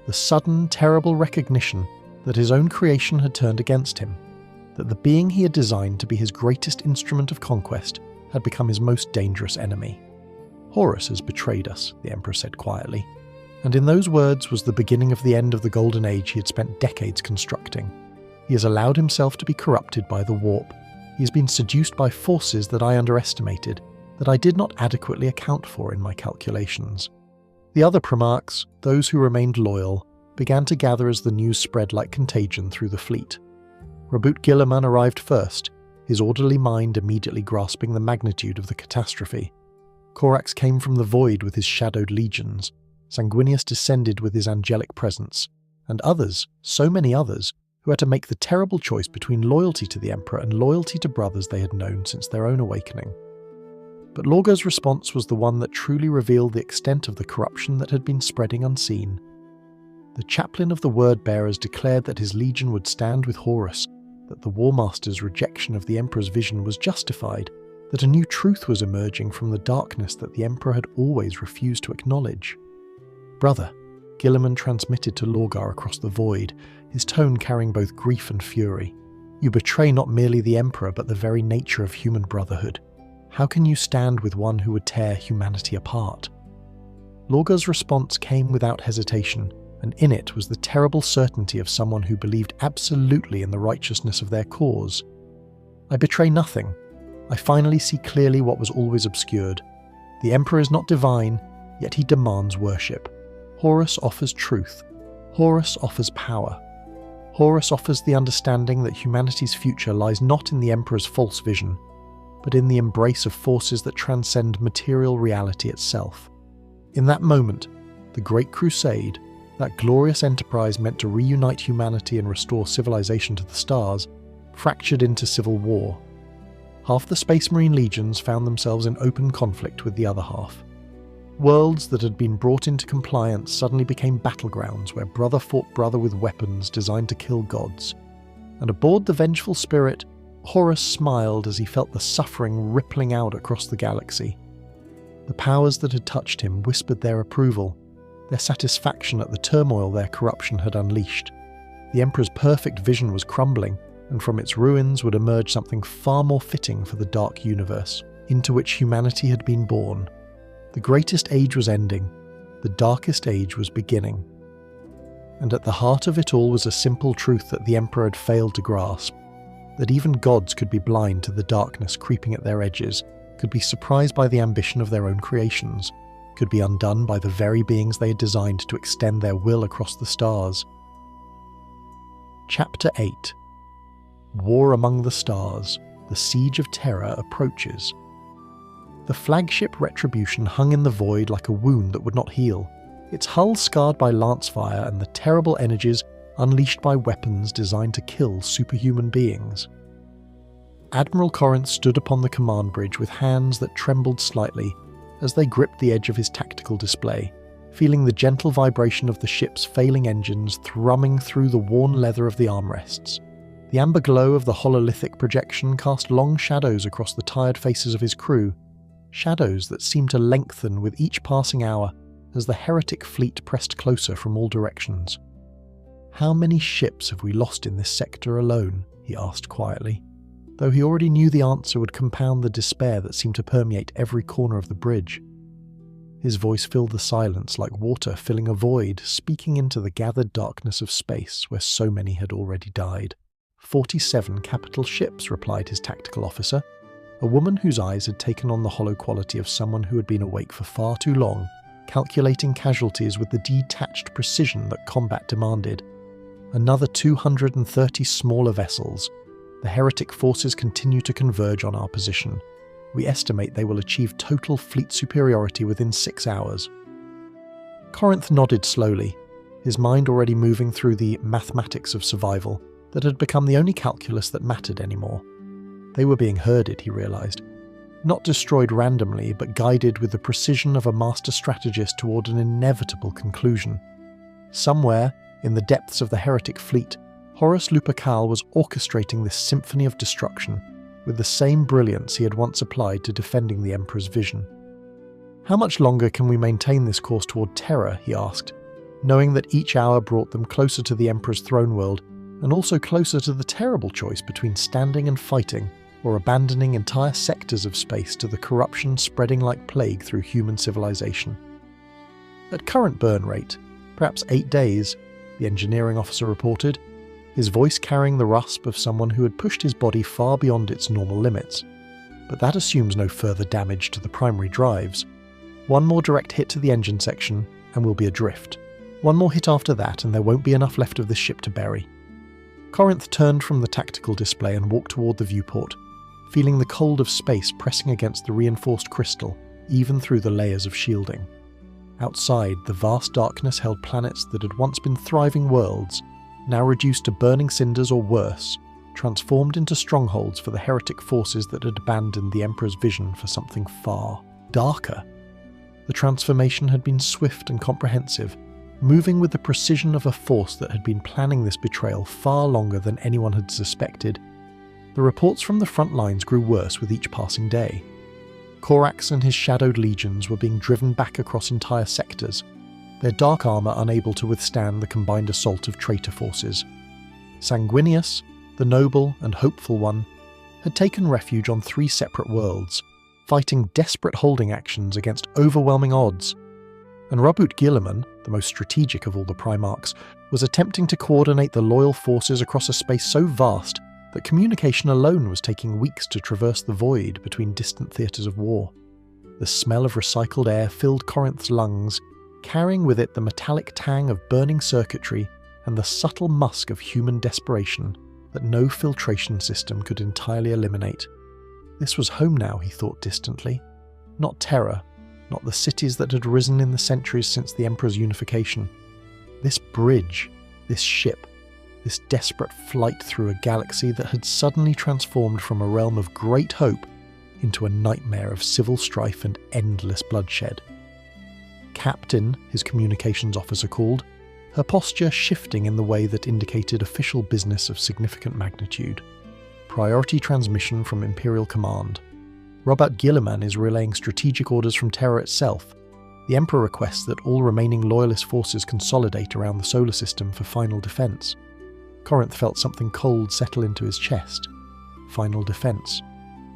The sudden, terrible recognition that his own creation had turned against him, that the being he had designed to be his greatest instrument of conquest had become his most dangerous enemy. "Horus has betrayed us," the Emperor said quietly, and in those words was the beginning of the end of the golden age he had spent decades constructing. He has allowed himself to be corrupted by the warp. He has been seduced by forces that I underestimated, that I did not adequately account for in my calculations. The other Primarchs, those who remained loyal, began to gather as the news spread like contagion through the fleet. Rabut Guilliman arrived first, his orderly mind immediately grasping the magnitude of the catastrophe. Corax came from the void with his shadowed legions. Sanguinius descended with his angelic presence, and others, so many others, who had to make the terrible choice between loyalty to the Emperor and loyalty to brothers they had known since their own awakening. But Lorgo's response was the one that truly revealed the extent of the corruption that had been spreading unseen. The chaplain of the Word-Bearers declared that his legion would stand with Horus, that the War Master's rejection of the Emperor's vision was justified, that a new truth was emerging from the darkness that the Emperor had always refused to acknowledge. "Brother," Guilliman transmitted to Lorgar across the void, his tone carrying both grief and fury. "You betray not merely the Emperor but the very nature of human brotherhood. How can you stand with one who would tear humanity apart?" Lorgar's response came without hesitation, and in it was the terrible certainty of someone who believed absolutely in the righteousness of their cause. "I betray nothing. I finally see clearly what was always obscured. The Emperor is not divine, yet he demands worship. Horus offers truth. Horus offers power. Horus offers the understanding that humanity's future lies not in the Emperor's false vision, but in the embrace of forces that transcend material reality itself." In that moment, the Great Crusade, that glorious enterprise meant to reunite humanity and restore civilization to the stars, fractured into civil war. Half the Space Marine legions found themselves in open conflict with the other half. Worlds that had been brought into compliance suddenly became battlegrounds where brother fought brother with weapons designed to kill gods. And aboard the vengeful Spirit, Horus smiled as he felt the suffering rippling out across the galaxy. The powers that had touched him whispered their approval, their satisfaction at the turmoil their corruption had unleashed. The Emperor's perfect vision was crumbling, and from its ruins would emerge something far more fitting for the dark universe, into which humanity had been born. The greatest age was ending, the darkest age was beginning. And at the heart of it all was a simple truth that the Emperor had failed to grasp, that even gods could be blind to the darkness creeping at their edges, could be surprised by the ambition of their own creations, could be undone by the very beings they had designed to extend their will across the stars. Chapter 8. War Among the Stars. The Siege of Terra approaches. The flagship Retribution hung in the void like a wound that would not heal, its hull scarred by lance fire and the terrible energies unleashed by weapons designed to kill superhuman beings. Admiral Corinth stood upon the command bridge with hands that trembled slightly as they gripped the edge of his tactical display, feeling the gentle vibration of the ship's failing engines thrumming through the worn leather of the armrests. The amber glow of the hololithic projection cast long shadows across the tired faces of his crew, shadows that seemed to lengthen with each passing hour as the heretic fleet pressed closer from all directions. "How many ships have we lost in this sector alone?" he asked quietly, though he already knew the answer would compound the despair that seemed to permeate every corner of the bridge. His voice filled the silence like water filling a void, speaking into the gathered darkness of space where so many had already died. 47 capital ships, replied his tactical officer, a woman whose eyes had taken on the hollow quality of someone who had been awake for far too long, calculating casualties with the detached precision that combat demanded. Another 230 smaller vessels. The heretic forces continue to converge on our position. We estimate they will achieve total fleet superiority within 6 hours. Corinth nodded slowly, his mind already moving through the mathematics of survival that had become the only calculus that mattered anymore. They were being herded, he realized. Not destroyed randomly, but guided with the precision of a master strategist toward an inevitable conclusion. Somewhere, in the depths of the heretic fleet, Horus Lupercal was orchestrating this symphony of destruction, with the same brilliance he had once applied to defending the Emperor's vision. "How much longer can we maintain this course toward Terra?" he asked, knowing that each hour brought them closer to the Emperor's throne world, and also closer to the terrible choice between standing and fighting, or abandoning entire sectors of space to the corruption spreading like plague through human civilization. "At current burn rate, perhaps 8 days, the engineering officer reported, his voice carrying the rasp of someone who had pushed his body far beyond its normal limits. But that assumes no further damage to the primary drives. One more direct hit to the engine section, and we'll be adrift. One more hit after that, and there won't be enough left of this ship to bury." Corinth turned from the tactical display and walked toward the viewport, feeling the cold of space pressing against the reinforced crystal, even through the layers of shielding. Outside, the vast darkness held planets that had once been thriving worlds, now reduced to burning cinders or worse, transformed into strongholds for the heretic forces that had abandoned the Emperor's vision for something far darker. The transformation had been swift and comprehensive, moving with the precision of a force that had been planning this betrayal far longer than anyone had suspected. The reports from the front lines grew worse with each passing day. Korax and his shadowed legions were being driven back across entire sectors, their dark armour unable to withstand the combined assault of traitor forces. Sanguinius, the noble and hopeful one, had taken refuge on 3 separate worlds, fighting desperate holding actions against overwhelming odds. And Rabut Guilliman, the most strategic of all the Primarchs, was attempting to coordinate the loyal forces across a space so vast that communication alone was taking weeks to traverse the void between distant theatres of war. The smell of recycled air filled Corinth's lungs, carrying with it the metallic tang of burning circuitry and the subtle musk of human desperation that no filtration system could entirely eliminate. This was home now, he thought distantly. Not Terra, not the cities that had risen in the centuries since the Emperor's unification. This bridge, this ship, this desperate flight through a galaxy that had suddenly transformed from a realm of great hope into a nightmare of civil strife and endless bloodshed. Captain, his communications officer called, her posture shifting in the way that indicated official business of significant magnitude. Priority transmission from Imperial Command. Robert Guilliman is relaying strategic orders from Terra itself. The Emperor requests that all remaining Loyalist forces consolidate around the solar system for final defense. Corinth felt something cold settle into his chest. Final defense.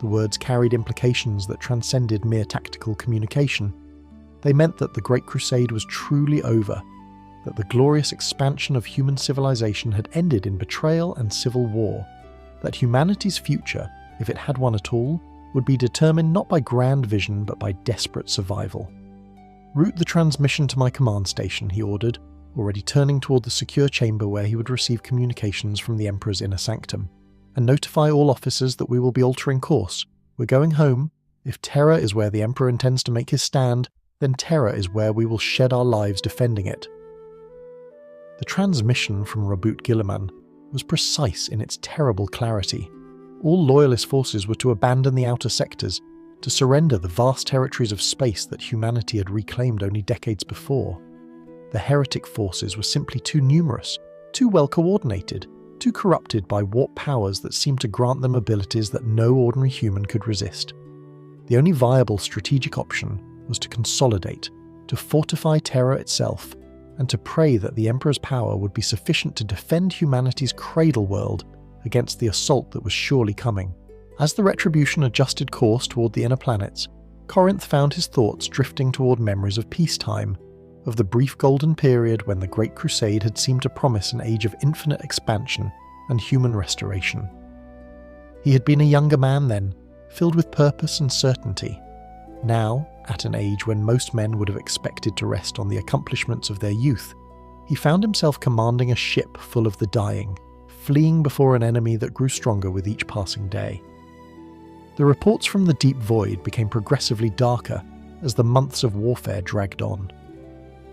The words carried implications that transcended mere tactical communication. They meant that the Great Crusade was truly over, that the glorious expansion of human civilization had ended in betrayal and civil war, that humanity's future, if it had one at all, would be determined not by grand vision but by desperate survival. "Route the transmission to my command station," he ordered, already turning toward the secure chamber where he would receive communications from the Emperor's inner sanctum, "and notify all officers that we will be altering course. We're going home. If Terra is where the Emperor intends to make his stand, then Terra is where we will shed our lives defending it." The transmission from Rabut Guilliman was precise in its terrible clarity. All Loyalist forces were to abandon the outer sectors, to surrender the vast territories of space that humanity had reclaimed only decades before. The heretic forces were simply too numerous, too well coordinated, too corrupted by warp powers that seemed to grant them abilities that no ordinary human could resist. The only viable strategic option was to consolidate, to fortify Terra itself, and to pray that the Emperor's power would be sufficient to defend humanity's cradle world against the assault that was surely coming. As the Retribution adjusted course toward the inner planets, Corinth found his thoughts drifting toward memories of peacetime, of the brief golden period when the Great Crusade had seemed to promise an age of infinite expansion and human restoration. He had been a younger man then, filled with purpose and certainty. Now, at an age when most men would have expected to rest on the accomplishments of their youth, he found himself commanding a ship full of the dying, fleeing before an enemy that grew stronger with each passing day. The reports from the deep void became progressively darker as the months of warfare dragged on.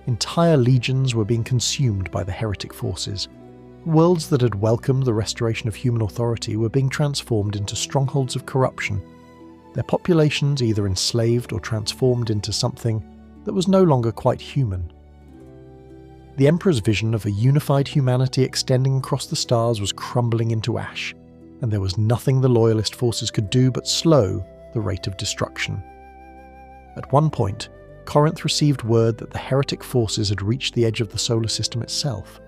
Entire legions were being consumed by the heretic forces. Worlds that had welcomed the restoration of human authority were being transformed into strongholds of corruption, their populations either enslaved or transformed into something that was no longer quite human. The Emperor's vision of a unified humanity extending across the stars was crumbling into ash, and there was nothing the Loyalist forces could do but slow the rate of destruction. At one point, Corinth received word that the heretic forces had reached the edge of the solar system itself.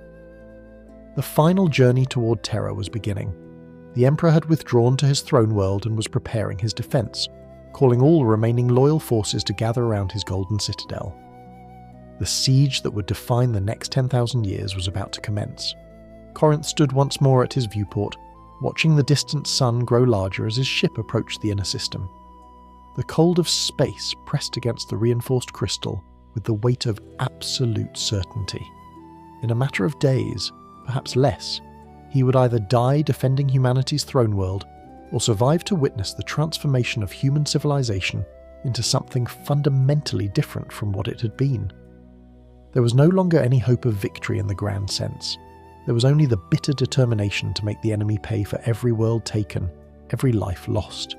The final journey toward Terra was beginning. The Emperor had withdrawn to his throne world and was preparing his defense, calling all remaining loyal forces to gather around his golden citadel. The siege that would define the next 10,000 years was about to commence. Corinth stood once more at his viewport, watching the distant sun grow larger as his ship approached the inner system. The cold of space pressed against the reinforced crystal with the weight of absolute certainty. In a matter of days, perhaps less, he would either die defending humanity's throne world or survive to witness the transformation of human civilization into something fundamentally different from what it had been. There was no longer any hope of victory in the grand sense. There was only the bitter determination to make the enemy pay for every world taken, every life lost.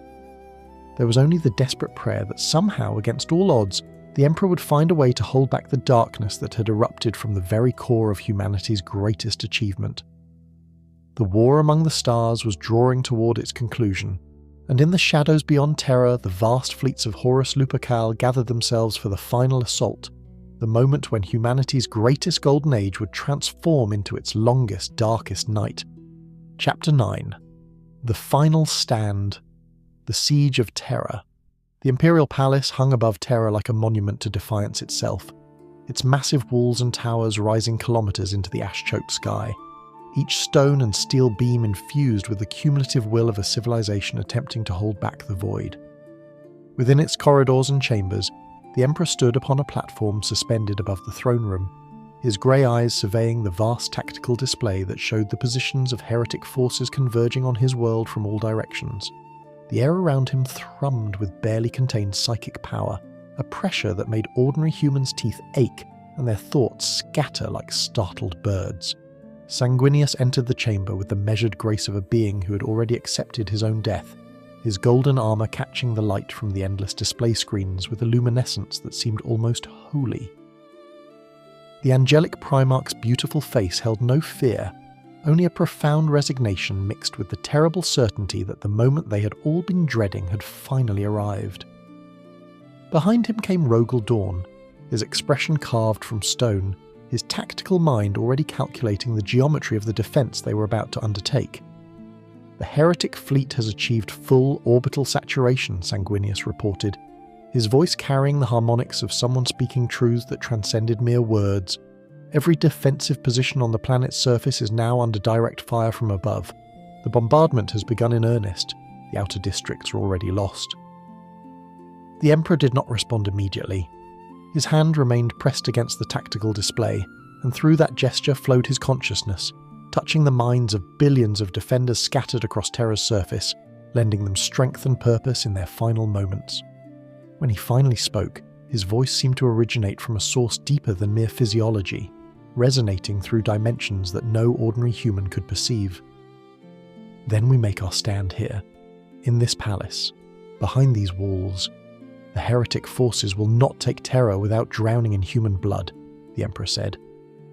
There was only the desperate prayer that somehow, against all odds, the Emperor would find a way to hold back the darkness that had erupted from the very core of humanity's greatest achievement. The war among the stars was drawing toward its conclusion, and in the shadows beyond Terra, the vast fleets of Horus Lupercal gathered themselves for the final assault, the moment when humanity's greatest golden age would transform into its longest, darkest night. Chapter 9. The Final Stand. The Siege of Terra. The Imperial Palace hung above Terra like a monument to defiance itself, its massive walls and towers rising kilometers into the ash-choked sky, each stone and steel beam infused with the cumulative will of a civilization attempting to hold back the void. Within its corridors and chambers, the Emperor stood upon a platform suspended above the throne room, his grey eyes surveying the vast tactical display that showed the positions of heretic forces converging on his world from all directions. The air around him thrummed with barely contained psychic power, a pressure that made ordinary humans' teeth ache and their thoughts scatter like startled birds. Sanguinius entered the chamber with the measured grace of a being who had already accepted his own death, his golden armour catching the light from the endless display screens with a luminescence that seemed almost holy. The angelic Primarch's beautiful face held no fear, only a profound resignation mixed with the terrible certainty that the moment they had all been dreading had finally arrived. Behind him came Rogel Dawn, his expression carved from stone, his tactical mind already calculating the geometry of the defence they were about to undertake. The heretic fleet has achieved full orbital saturation, Sanguinius reported, his voice carrying the harmonics of someone speaking truths that transcended mere words. Every defensive position on the planet's surface is now under direct fire from above. The bombardment has begun in earnest. The outer districts are already lost. The Emperor did not respond immediately. His hand remained pressed against the tactical display, and through that gesture flowed his consciousness, touching the minds of billions of defenders scattered across Terra's surface, lending them strength and purpose in their final moments. When he finally spoke, his voice seemed to originate from a source deeper than mere physiology, resonating through dimensions that no ordinary human could perceive. Then we make our stand here, in this palace, behind these walls. The heretic forces will not take Terra without drowning in human blood, the Emperor said,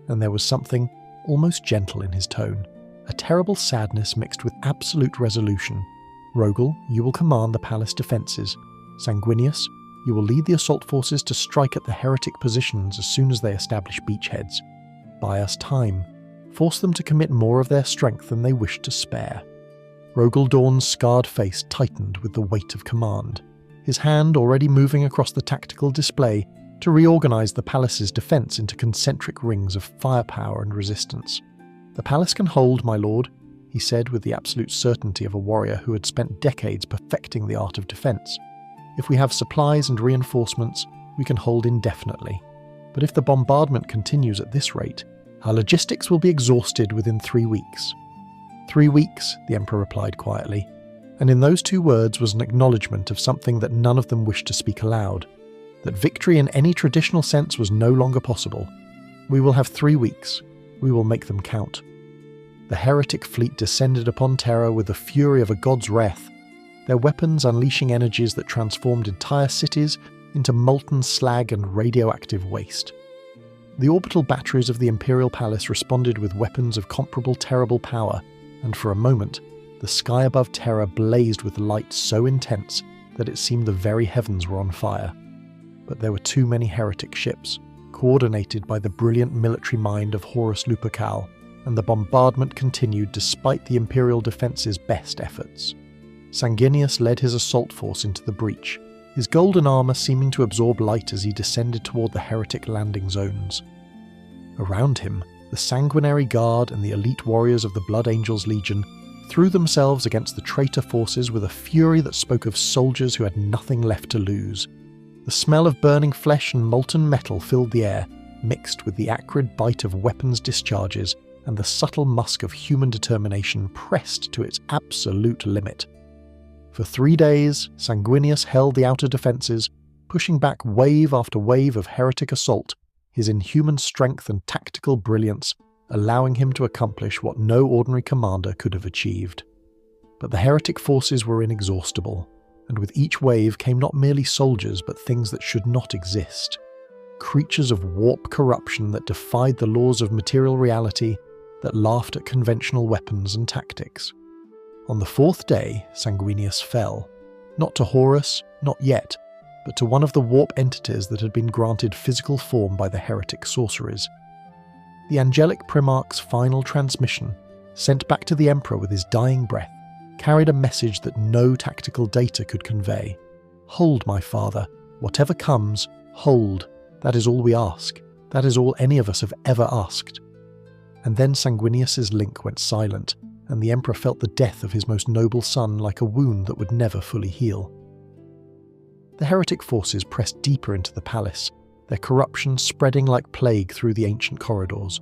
and there was something almost gentle in his tone, a terrible sadness mixed with absolute resolution. Rogel, you will command the palace defences. Sanguinius, you will lead the assault forces to strike at the heretic positions as soon as they establish beachheads. Buy us time. Force them to commit more of their strength than they wish to spare. Rogel Dawn's scarred face tightened with the weight of command, his hand already moving across the tactical display to reorganize the palace's defense into concentric rings of firepower and resistance. The palace can hold, my lord, he said with the absolute certainty of a warrior who had spent decades perfecting the art of defense. If we have supplies and reinforcements, we can hold indefinitely. But if the bombardment continues at this rate, our logistics will be exhausted within 3 weeks. 3 weeks, the Emperor replied quietly, and in those 2 words was an acknowledgement of something that none of them wished to speak aloud, that victory in any traditional sense was no longer possible. We will have 3 weeks. We will make them count. The heretic fleet descended upon Terra with the fury of a god's wrath, their weapons unleashing energies that transformed entire cities into molten slag and radioactive waste. The orbital batteries of the Imperial Palace responded with weapons of comparable terrible power, and for a moment, the sky above Terra blazed with light so intense that it seemed the very heavens were on fire. But there were too many heretic ships, coordinated by the brilliant military mind of Horus Lupercal, and the bombardment continued despite the Imperial defence's best efforts. Sanguinius led his assault force into the breach, his golden armour seeming to absorb light as he descended toward the heretic landing zones. Around him, the sanguinary guard and the elite warriors of the Blood Angels Legion threw themselves against the traitor forces with a fury that spoke of soldiers who had nothing left to lose. The smell of burning flesh and molten metal filled the air, mixed with the acrid bite of weapons discharges and the subtle musk of human determination pressed to its absolute limit. For 3 days, Sanguinius held the outer defences, pushing back wave after wave of heretic assault, his inhuman strength and tactical brilliance allowing him to accomplish what no ordinary commander could have achieved. But the heretic forces were inexhaustible, and with each wave came not merely soldiers but things that should not exist. Creatures of warp corruption that defied the laws of material reality, that laughed at conventional weapons and tactics. On the 4th day, Sanguinius fell, not to Horus, not yet, but to one of the warp entities that had been granted physical form by the heretic sorceries. The angelic Primarch's final transmission, sent back to the Emperor with his dying breath, carried a message that no tactical data could convey. Hold, my father. Whatever comes, hold. That is all we ask. That is all any of us have ever asked. And then Sanguinius's link went silent, and the Emperor felt the death of his most noble son like a wound that would never fully heal. The heretic forces pressed deeper into the palace, their corruption spreading like plague through the ancient corridors.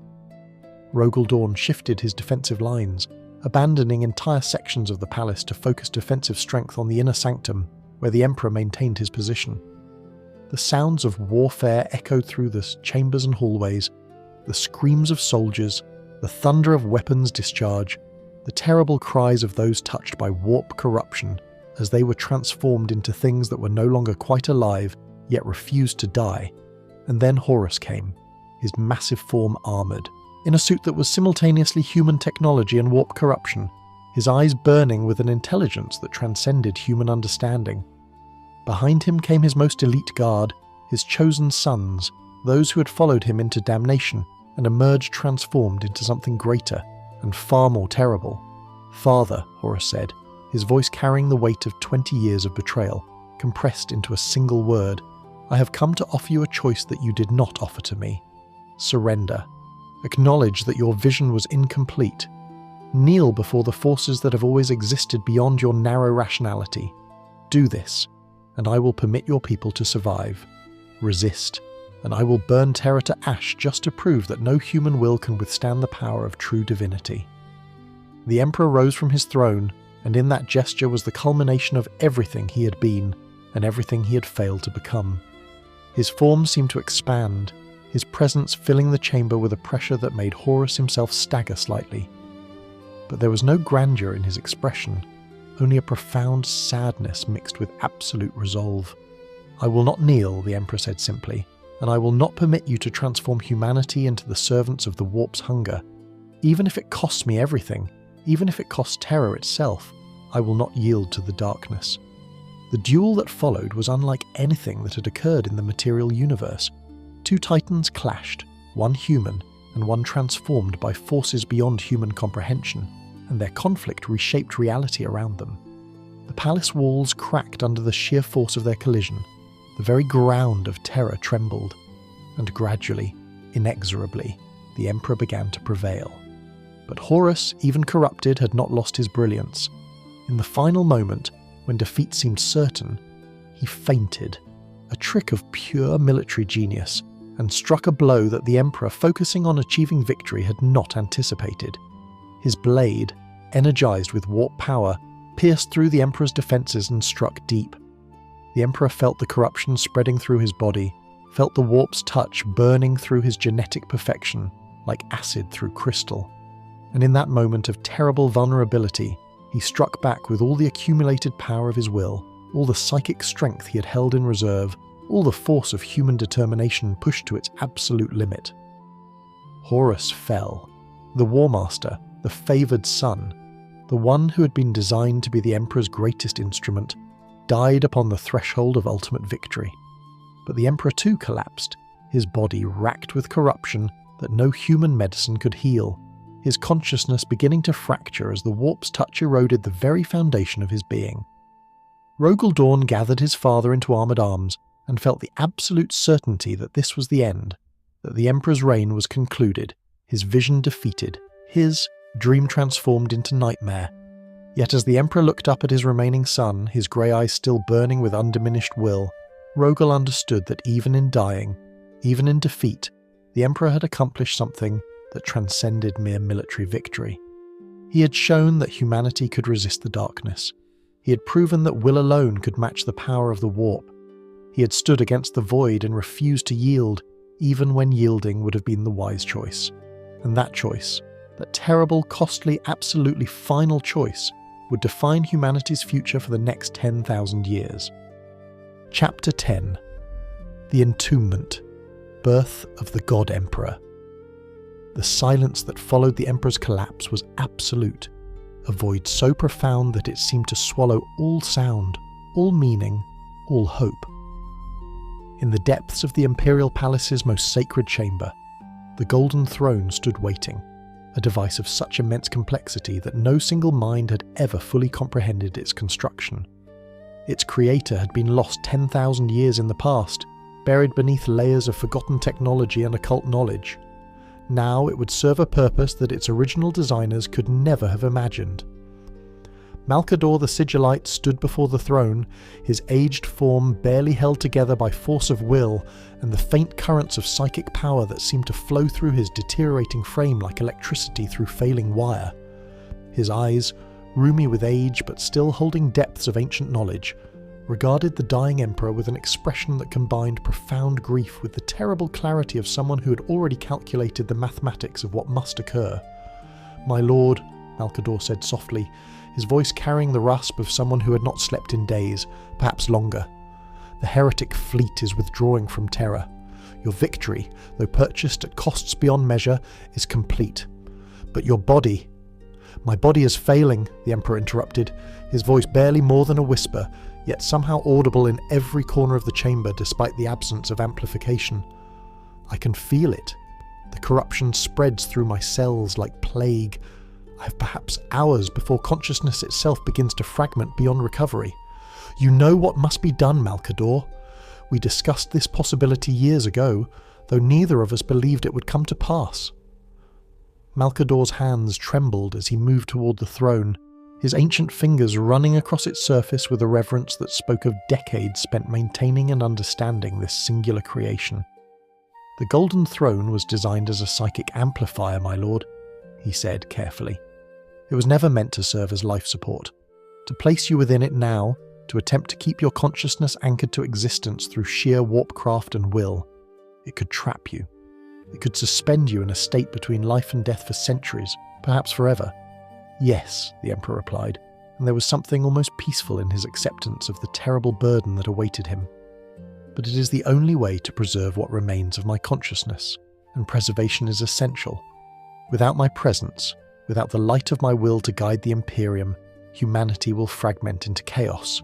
Rogel Dawn shifted his defensive lines, abandoning entire sections of the palace to focus defensive strength on the inner sanctum, where the Emperor maintained his position. The sounds of warfare echoed through the chambers and hallways, the screams of soldiers, the thunder of weapons discharge, the terrible cries of those touched by warp corruption as they were transformed into things that were no longer quite alive, yet refused to die. And then Horus came, his massive form armoured, in a suit that was simultaneously human technology and warp corruption, his eyes burning with an intelligence that transcended human understanding. Behind him came his most elite guard, his chosen sons, those who had followed him into damnation and emerged transformed into something greater and far more terrible. "Father," Horus said, his voice carrying the weight of 20 years of betrayal, compressed into a single word, "I have come to offer you a choice that you did not offer to me. Surrender. Acknowledge that your vision was incomplete. Kneel before the forces that have always existed beyond your narrow rationality. Do this, and I will permit your people to survive. Resist, and I will burn Terra to ash just to prove that no human will can withstand the power of true divinity." The Emperor rose from his throne, and in that gesture was the culmination of everything he had been and everything he had failed to become. His form seemed to expand, his presence filling the chamber with a pressure that made Horus himself stagger slightly. But there was no grandeur in his expression, only a profound sadness mixed with absolute resolve. "I will not kneel," the Emperor said simply, "and I will not permit you to transform humanity into the servants of the warp's hunger. Even if it costs me everything, even if it costs Terra itself, I will not yield to the darkness." The duel that followed was unlike anything that had occurred in the material universe. Two titans clashed, one human and one transformed by forces beyond human comprehension, and their conflict reshaped reality around them. The palace walls cracked under the sheer force of their collision. The very ground of Terra trembled, and gradually, inexorably, the Emperor began to prevail. But Horus, even corrupted, had not lost his brilliance. In the final moment, when defeat seemed certain, he fainted, a trick of pure military genius, and struck a blow that the Emperor, focusing on achieving victory, had not anticipated. His blade, energized with warp power, pierced through the Emperor's defenses and struck deep. The Emperor felt the corruption spreading through his body, felt the warp's touch burning through his genetic perfection, like acid through crystal. And in that moment of terrible vulnerability, he struck back with all the accumulated power of his will, all the psychic strength he had held in reserve, all the force of human determination pushed to its absolute limit. Horus fell. The War Master, the favoured son, the one who had been designed to be the Emperor's greatest instrument, died upon the threshold of ultimate victory. But the Emperor too collapsed, his body racked with corruption that no human medicine could heal, his consciousness beginning to fracture as the warp's touch eroded the very foundation of his being. Rogel Dawn gathered his father into armoured arms and felt the absolute certainty that this was the end, that the Emperor's reign was concluded, his vision defeated, his dream transformed into nightmare. Yet as the Emperor looked up at his remaining son, his grey eyes still burning with undiminished will, Rogel understood that even in dying, even in defeat, the Emperor had accomplished something that transcended mere military victory. He had shown that humanity could resist the darkness. He had proven that will alone could match the power of the warp. He had stood against the void and refused to yield, even when yielding would have been the wise choice. And that choice, that terrible, costly, absolutely final choice, would define humanity's future for the next 10,000 years. Chapter 10. The Entombment. Birth of the God Emperor. The silence that followed the Emperor's collapse was absolute, a void so profound that it seemed to swallow all sound, all meaning, all hope. In the depths of the Imperial Palace's most sacred chamber, the Golden Throne stood waiting, a device of such immense complexity that no single mind had ever fully comprehended its construction. Its creator had been lost 10,000 years in the past, buried beneath layers of forgotten technology and occult knowledge. Now it would serve a purpose that its original designers could never have imagined. Malkador the Sigillite stood before the throne, his aged form barely held together by force of will and the faint currents of psychic power that seemed to flow through his deteriorating frame like electricity through failing wire. His eyes, roomy with age but still holding depths of ancient knowledge, regarded the dying emperor with an expression that combined profound grief with the terrible clarity of someone who had already calculated the mathematics of what must occur. "My lord," Malcador said softly, his voice carrying the rasp of someone who had not slept in days, perhaps longer. "The heretic fleet is withdrawing from Terra. Your victory, though purchased at costs beyond measure, is complete. But your body—" "My body is failing," the Emperor interrupted, his voice barely more than a whisper, yet somehow audible in every corner of the chamber despite the absence of amplification. "I can feel it. The corruption spreads through my cells like plague. I have perhaps hours before consciousness itself begins to fragment beyond recovery. You know what must be done, Malcador. We discussed this possibility years ago, though neither of us believed it would come to pass." Malcador's hands trembled as he moved toward the throne, his ancient fingers running across its surface with a reverence that spoke of decades spent maintaining and understanding this singular creation. "The Golden Throne was designed as a psychic amplifier, my lord," he said carefully. "It was never meant to serve as life support. To place you within it now, to attempt to keep your consciousness anchored to existence through sheer warpcraft and will. It could trap you. It could suspend you in a state between life and death for centuries, perhaps forever." "Yes," the Emperor replied, and there was something almost peaceful in his acceptance of the terrible burden that awaited him. "But it is the only way to preserve what remains of my consciousness, and preservation is essential. Without my presence, without the light of my will to guide the Imperium, humanity will fragment into chaos.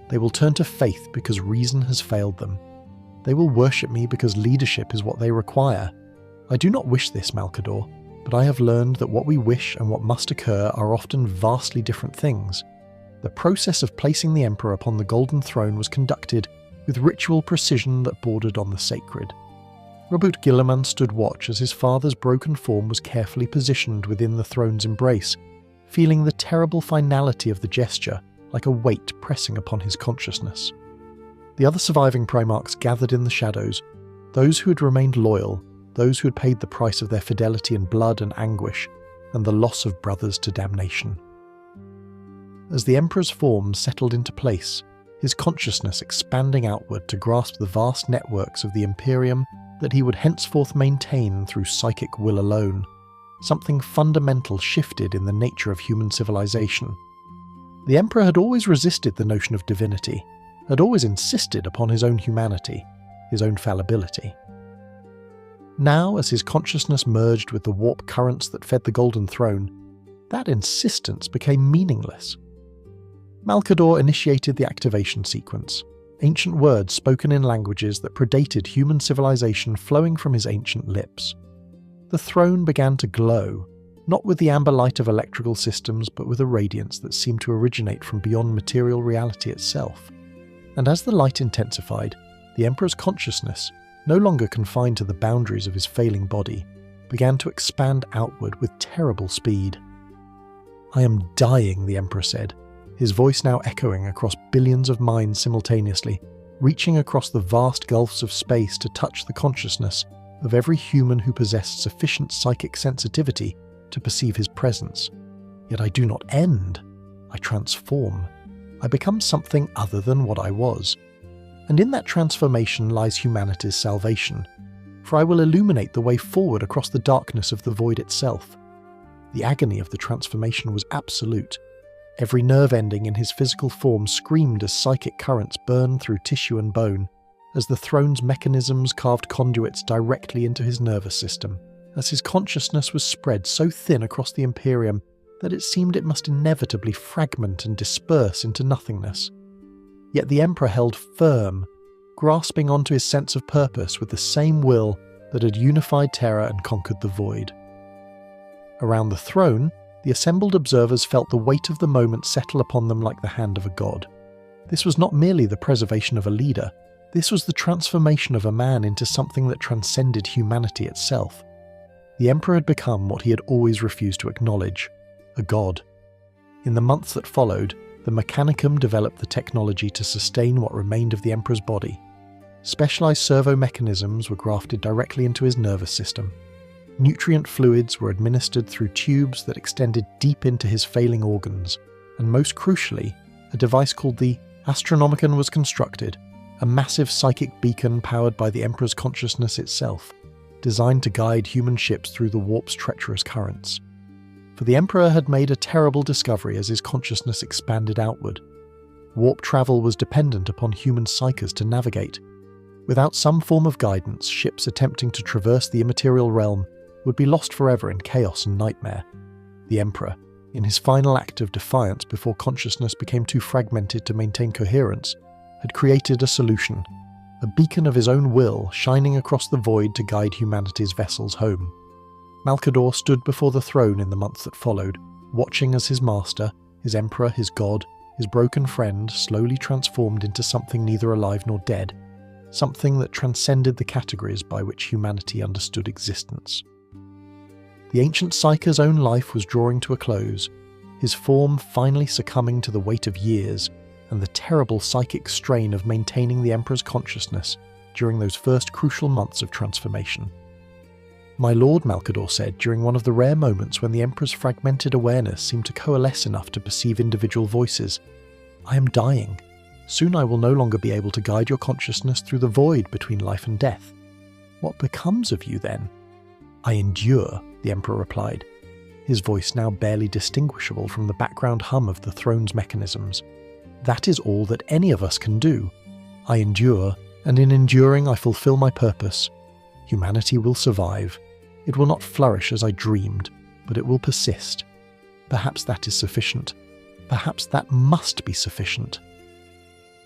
They will turn to faith because reason has failed them. They will worship me because leadership is what they require. I do not wish this, Malcador, but I have learned that what we wish and what must occur are often vastly different things. The process of placing the Emperor upon the Golden Throne was conducted with ritual precision that bordered on the sacred. Robert Guilliman stood watch as his father's broken form was carefully positioned within the throne's embrace, feeling the terrible finality of the gesture like a weight pressing upon his consciousness. The other surviving Primarchs gathered in the shadows, those who had remained loyal, those who had paid the price of their fidelity in blood and anguish, and the loss of brothers to damnation. As the Emperor's form settled into place, his consciousness expanding outward to grasp the vast networks of the Imperium that he would henceforth maintain through psychic will alone, something fundamental shifted in the nature of human civilization. The Emperor had always resisted the notion of divinity, had always insisted upon his own humanity, his own fallibility. Now, as his consciousness merged with the warp currents that fed the Golden Throne, that insistence became meaningless. Malcador initiated the activation sequence, ancient words spoken in languages that predated human civilization flowing from his ancient lips. The throne began to glow, not with the amber light of electrical systems, but with a radiance that seemed to originate from beyond material reality itself. And as the light intensified, the Emperor's consciousness, no longer confined to the boundaries of his failing body, began to expand outward with terrible speed. "I am dying," the Emperor said, his voice now echoing across billions of minds simultaneously, reaching across the vast gulfs of space to touch the consciousness of every human who possessed sufficient psychic sensitivity to perceive his presence. "Yet I do not end. I transform. I become something other than what I was. And in that transformation lies humanity's salvation, for I will illuminate the way forward across the darkness of the void itself." The agony of the transformation was absolute. Every nerve ending in his physical form screamed as psychic currents burned through tissue and bone, as the throne's mechanisms carved conduits directly into his nervous system, as his consciousness was spread so thin across the Imperium that it seemed it must inevitably fragment and disperse into nothingness. Yet the Emperor held firm, grasping onto his sense of purpose with the same will that had unified Terra and conquered the void. Around the throne, the assembled observers felt the weight of the moment settle upon them like the hand of a god. This was not merely the preservation of a leader, this was the transformation of a man into something that transcended humanity itself. The Emperor had become what he had always refused to acknowledge, a god. In the months that followed, the Mechanicum developed the technology to sustain what remained of the Emperor's body. Specialized servo mechanisms were grafted directly into his nervous system. Nutrient fluids were administered through tubes that extended deep into his failing organs, and most crucially, a device called the Astronomicon was constructed, a massive psychic beacon powered by the Emperor's consciousness itself, designed to guide human ships through the warp's treacherous currents. For the Emperor had made a terrible discovery as his consciousness expanded outward. Warp travel was dependent upon human psychers to navigate. Without some form of guidance, ships attempting to traverse the immaterial realm would be lost forever in chaos and nightmare. The Emperor, in his final act of defiance before consciousness became too fragmented to maintain coherence, had created a solution, a beacon of his own will shining across the void to guide humanity's vessels home. Malcador stood before the throne in the months that followed, watching as his master, his emperor, his god, his broken friend slowly transformed into something neither alive nor dead, something that transcended the categories by which humanity understood existence. The ancient psycher's own life was drawing to a close, his form finally succumbing to the weight of years and the terrible psychic strain of maintaining the Emperor's consciousness during those first crucial months of transformation. "My lord," Malcador said during one of the rare moments when the Emperor's fragmented awareness seemed to coalesce enough to perceive individual voices, "I am dying. Soon I will no longer be able to guide your consciousness through the void between life and death. What becomes of you then?" "I endure," the Emperor replied, his voice now barely distinguishable from the background hum of the throne's mechanisms. "That is all that any of us can do. I endure, and in enduring I fulfill my purpose. Humanity will survive. It will not flourish as I dreamed, but it will persist. Perhaps that is sufficient. Perhaps that must be sufficient."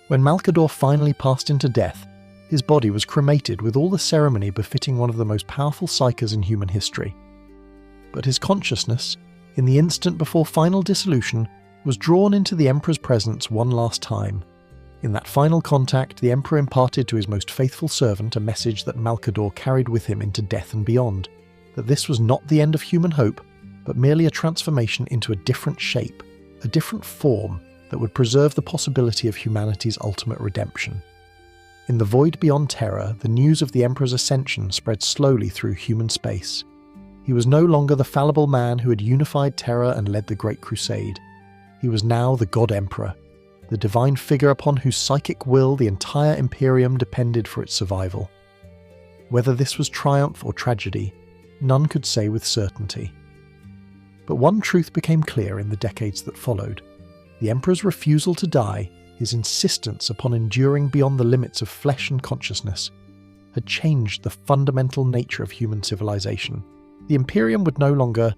When Malcador finally passed into death, his body was cremated with all the ceremony befitting one of the most powerful psychers in human history. But his consciousness, in the instant before final dissolution, was drawn into the Emperor's presence one last time. In that final contact, the Emperor imparted to his most faithful servant a message that Malcador carried with him into death and beyond, that this was not the end of human hope, but merely a transformation into a different shape, a different form that would preserve the possibility of humanity's ultimate redemption. In the void beyond Terra, the news of the Emperor's ascension spread slowly through human space. He was no longer the fallible man who had unified Terra and led the Great Crusade. He was now the God Emperor, the divine figure upon whose psychic will the entire Imperium depended for its survival. Whether this was triumph or tragedy, none could say with certainty. But one truth became clear in the decades that followed. The Emperor's refusal to die, his insistence upon enduring beyond the limits of flesh and consciousness, had changed the fundamental nature of human civilization. The Imperium would no longer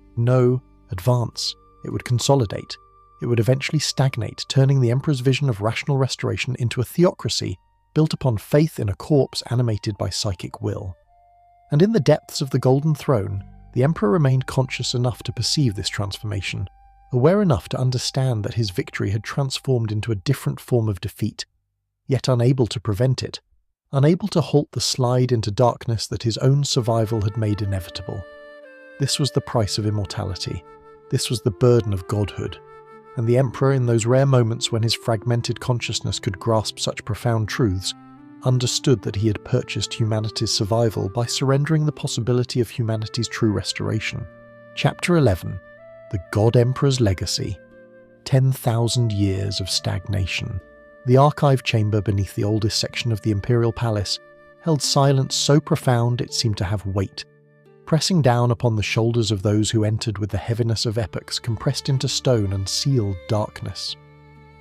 advance. It would consolidate. It would eventually stagnate, turning the Emperor's vision of rational restoration into a theocracy built upon faith in a corpse animated by psychic will. And in the depths of the Golden Throne, the Emperor remained conscious enough to perceive this transformation, aware enough to understand that his victory had transformed into a different form of defeat, yet unable to prevent it, unable to halt the slide into darkness that his own survival had made inevitable. This was the price of immortality. This was the burden of godhood. And the Emperor, in those rare moments when his fragmented consciousness could grasp such profound truths, understood that he had purchased humanity's survival by surrendering the possibility of humanity's true restoration. Chapter 11. The God Emperor's Legacy. 10,000 years of stagnation. The archive chamber beneath the oldest section of the Imperial Palace held silence so profound it seemed to have weight, pressing down upon the shoulders of those who entered with the heaviness of epochs compressed into stone and sealed darkness.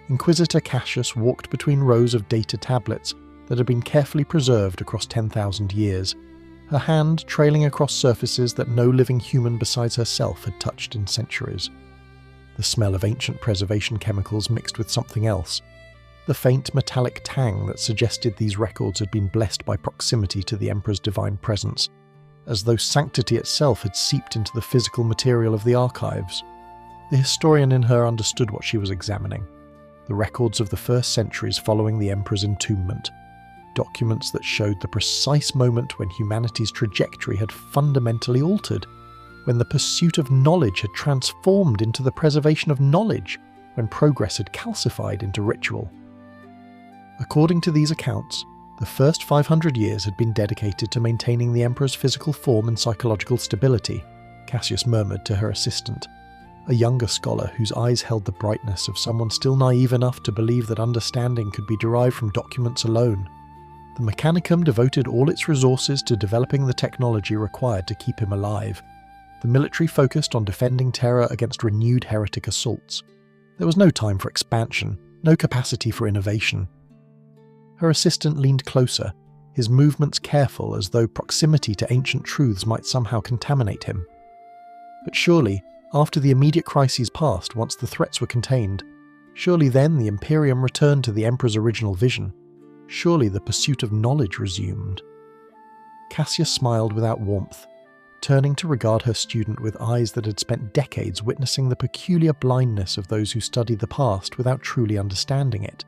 Inquisitor Cassius walked between rows of data tablets that had been carefully preserved across 10,000 years, her hand trailing across surfaces that no living human besides herself had touched in centuries. The smell of ancient preservation chemicals mixed with something else, the faint metallic tang that suggested these records had been blessed by proximity to the Emperor's divine presence, as though sanctity itself had seeped into the physical material of the archives. The historian in her understood what she was examining. The records of the first centuries following the Emperor's entombment. Documents that showed the precise moment when humanity's trajectory had fundamentally altered, when the pursuit of knowledge had transformed into the preservation of knowledge, when progress had calcified into ritual. According to these accounts, the first 500 years had been dedicated to maintaining the Emperor's physical form and psychological stability, Cassius murmured to her assistant. a younger scholar whose eyes held the brightness of someone still naive enough to believe that understanding could be derived from documents alone. The Mechanicum devoted all its resources to developing the technology required to keep him alive. The military focused on defending Terra against renewed heretic assaults. There was no time for expansion, no capacity for innovation. Her assistant leaned closer, his movements careful as though proximity to ancient truths might somehow contaminate him. But surely, after the immediate crises passed once the threats were contained, surely then the Imperium returned to the Emperor's original vision. Surely the pursuit of knowledge resumed. Cassia smiled without warmth, turning to regard her student with eyes that had spent decades witnessing the peculiar blindness of those who study the past without truly understanding it.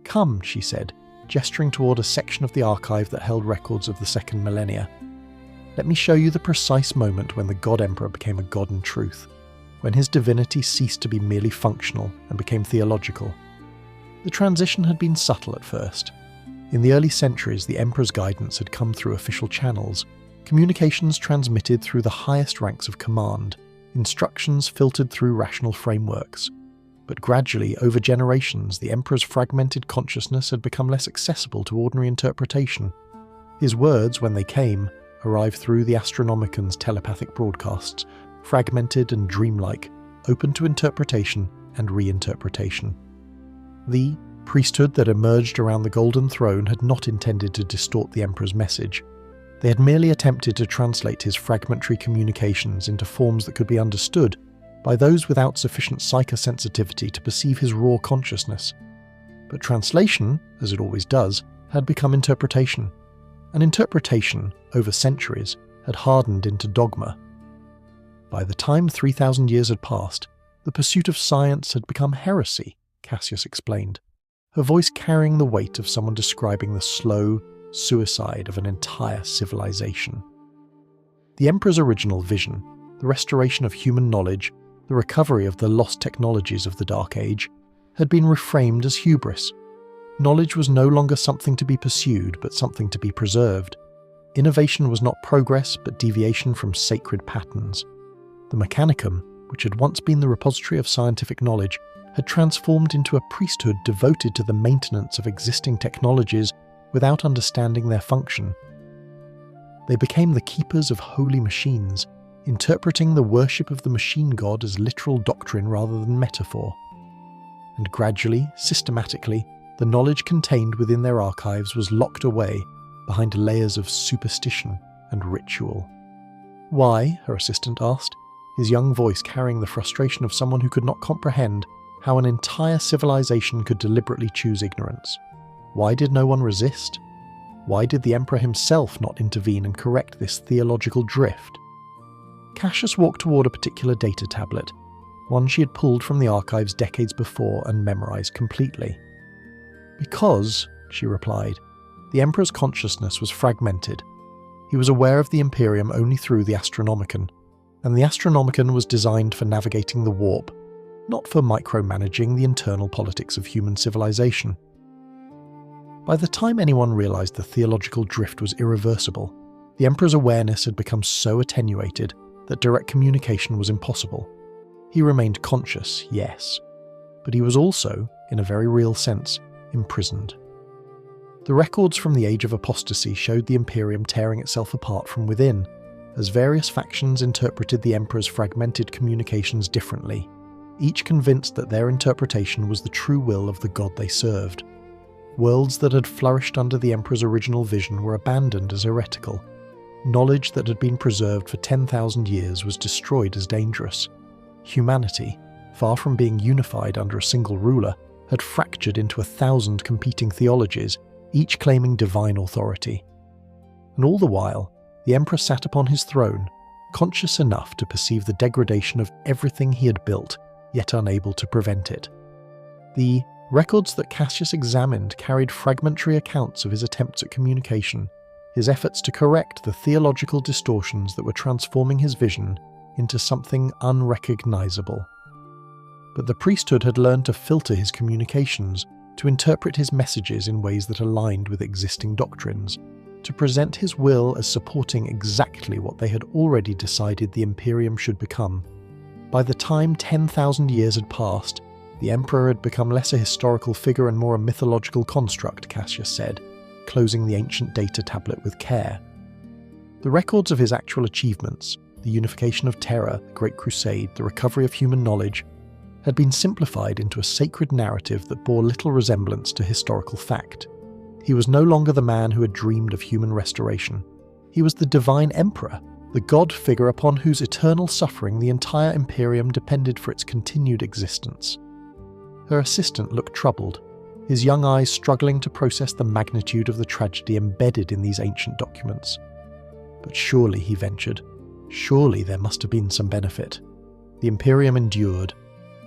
"Come," she said, gesturing toward a section of the archive that held records of the second millennia. "Let me show you the precise moment when the God Emperor became a god in truth, when his divinity ceased to be merely functional and became theological." The transition had been subtle at first. In the early centuries, the Emperor's guidance had come through official channels, communications transmitted through the highest ranks of command, instructions filtered through rational frameworks. But gradually, over generations, the Emperor's fragmented consciousness had become less accessible to ordinary interpretation. His words, when they came, arrived through the Astronomican's telepathic broadcasts, fragmented and dreamlike, open to interpretation and reinterpretation. The priesthood that emerged around the Golden Throne had not intended to distort the Emperor's message. They had merely attempted to translate his fragmentary communications into forms that could be understood by those without sufficient psychosensitivity to perceive his raw consciousness. But translation, as it always does, had become interpretation. And interpretation, over centuries, had hardened into dogma. By the time 3,000 years had passed, the pursuit of science had become heresy, Cassius explained, her voice carrying the weight of someone describing the slow suicide of an entire civilization. The Emperor's original vision, the restoration of human knowledge, the recovery of the lost technologies of the Dark Age, had been reframed as hubris. Knowledge was no longer something to be pursued, but something to be preserved. Innovation was not progress, but deviation from sacred patterns. The Mechanicum, which had once been the repository of scientific knowledge, had transformed into a priesthood devoted to the maintenance of existing technologies without understanding their function. They became the keepers of holy machines, interpreting the worship of the machine god as literal doctrine rather than metaphor. And gradually, systematically, the knowledge contained within their archives was locked away behind layers of superstition and ritual. "Why?" her assistant asked, his young voice carrying the frustration of someone who could not comprehend how an entire civilization could deliberately choose ignorance. Why did no one resist? Why did the Emperor himself not intervene and correct this theological drift? Cassius walked toward a particular data tablet, one she had pulled from the archives decades before and memorized completely. "Because," she replied, "the Emperor's consciousness was fragmented. He was aware of the Imperium only through the Astronomicon, and the Astronomicon was designed for navigating the warp, not for micromanaging the internal politics of human civilization." By the time anyone realized the theological drift was irreversible, the Emperor's awareness had become so attenuated that direct communication was impossible. He remained conscious, yes, but he was also, in a very real sense, imprisoned. The records from the Age of Apostasy showed the Imperium tearing itself apart from within, as various factions interpreted the Emperor's fragmented communications differently, each convinced that their interpretation was the true will of the god they served. Worlds that had flourished under the Emperor's original vision were abandoned as heretical. Knowledge that had been preserved for 10,000 years was destroyed as dangerous. Humanity, far from being unified under a single ruler, had fractured into 1,000 competing theologies, each claiming divine authority. And all the while, the Emperor sat upon his throne, conscious enough to perceive the degradation of everything he had built, yet unable to prevent it. The records that Cassius examined carried fragmentary accounts of his attempts at communication, his efforts to correct the theological distortions that were transforming his vision into something unrecognizable. But the priesthood had learned to filter his communications, to interpret his messages in ways that aligned with existing doctrines, to present his will as supporting exactly what they had already decided the Imperium should become. By the time 10,000 years had passed, the Emperor had become less a historical figure and more a mythological construct, Cassius said, closing the ancient data tablet with care. The records of his actual achievements, the unification of Terra, the Great Crusade, the recovery of human knowledge, had been simplified into a sacred narrative that bore little resemblance to historical fact. He was no longer the man who had dreamed of human restoration. He was the divine Emperor, the god figure upon whose eternal suffering the entire Imperium depended for its continued existence. Her assistant looked troubled, his young eyes struggling to process the magnitude of the tragedy embedded in these ancient documents. But surely, he ventured, surely there must have been some benefit. The Imperium endured.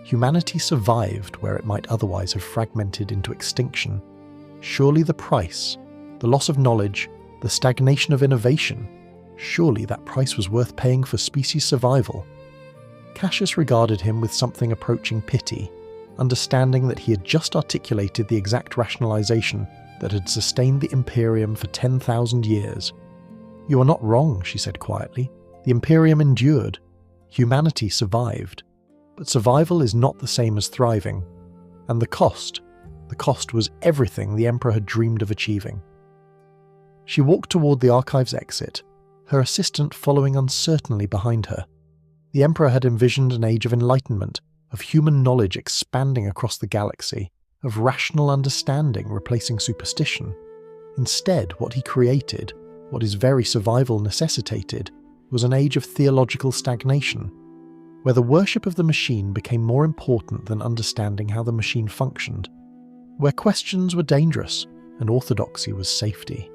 Humanity survived where it might otherwise have fragmented into extinction. Surely the price, the loss of knowledge, the stagnation of innovation, surely that price was worth paying for species survival. Cassius regarded him with something approaching pity, understanding that he had just articulated the exact rationalization that had sustained the Imperium for 10,000 years. "You are not wrong," she said quietly. "The Imperium endured. Humanity survived. But survival is not the same as thriving. And the cost was everything the Emperor had dreamed of achieving." She walked toward the archive's exit, her assistant following uncertainly behind her. The Emperor had envisioned an age of enlightenment, of human knowledge expanding across the galaxy, of rational understanding replacing superstition. Instead, what he created, what his very survival necessitated, was an age of theological stagnation, where the worship of the machine became more important than understanding how the machine functioned, where questions were dangerous and orthodoxy was safety.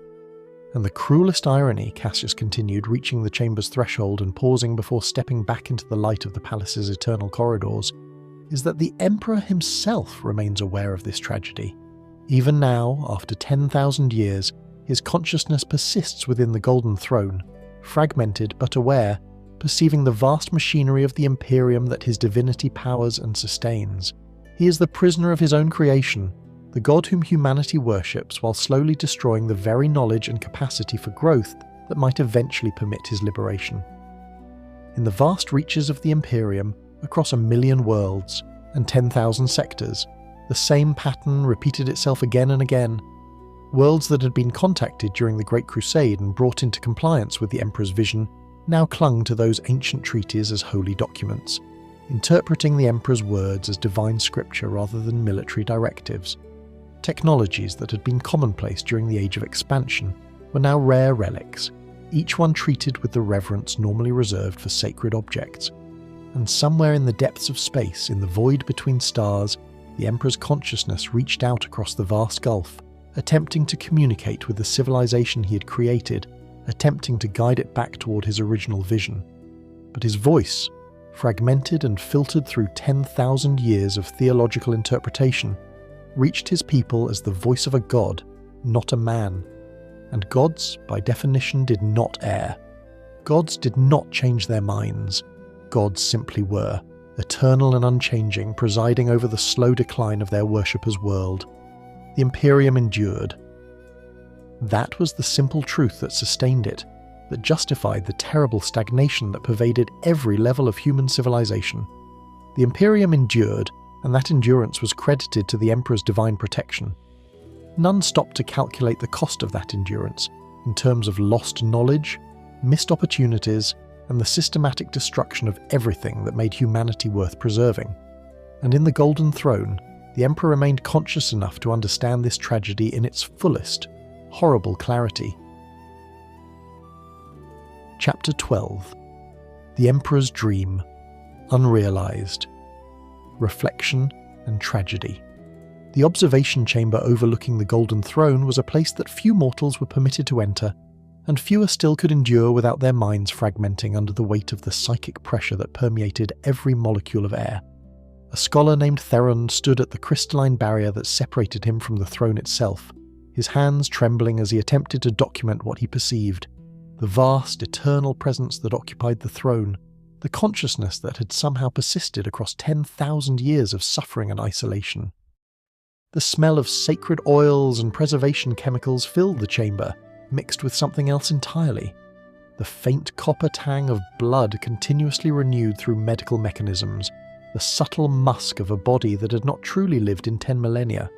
And the cruelest irony, Cassius continued, reaching the chamber's threshold and pausing before stepping back into the light of the palace's eternal corridors, is that the Emperor himself remains aware of this tragedy. Even now, after 10,000 years, his consciousness persists within the Golden Throne, fragmented but aware, perceiving the vast machinery of the Imperium that his divinity powers and sustains. He is the prisoner of his own creation, the god whom humanity worships while slowly destroying the very knowledge and capacity for growth that might eventually permit his liberation. In the vast reaches of the Imperium, across 1,000,000 worlds and 10,000 sectors, the same pattern repeated itself again and again. Worlds that had been contacted during the Great Crusade and brought into compliance with the Emperor's vision now clung to those ancient treaties as holy documents, interpreting the Emperor's words as divine scripture rather than military directives. Technologies that had been commonplace during the Age of Expansion were now rare relics, each one treated with the reverence normally reserved for sacred objects. And somewhere in the depths of space, in the void between stars, the Emperor's consciousness reached out across the vast gulf, attempting to communicate with the civilization he had created, attempting to guide it back toward his original vision. But his voice, fragmented and filtered through 10,000 years of theological interpretation, reached his people as the voice of a god, not a man. And gods, by definition, did not err. Gods did not change their minds. Gods simply were, eternal and unchanging, presiding over the slow decline of their worshippers' world. The Imperium endured. That was the simple truth that sustained it, that justified the terrible stagnation that pervaded every level of human civilization. The Imperium endured, and that endurance was credited to the Emperor's divine protection. None stopped to calculate the cost of that endurance, in terms of lost knowledge, missed opportunities, and the systematic destruction of everything that made humanity worth preserving. And in the Golden Throne, the Emperor remained conscious enough to understand this tragedy in its fullest, horrible clarity. Chapter 12. The Emperor's Dream. Unrealized. Reflection and Tragedy. The observation chamber overlooking the Golden Throne was a place that few mortals were permitted to enter, and fewer still could endure without their minds fragmenting under the weight of the psychic pressure that permeated every molecule of air. A scholar named Theron stood at the crystalline barrier that separated him from the throne itself, his hands trembling as he attempted to document what he perceived, the vast, eternal presence that occupied the throne, the consciousness that had somehow persisted across 10,000 years of suffering and isolation. The smell of sacred oils and preservation chemicals filled the chamber, mixed with something else entirely. the faint copper tang of blood continuously renewed through medical mechanisms, the subtle musk of a body that had not truly lived in 10 millennia.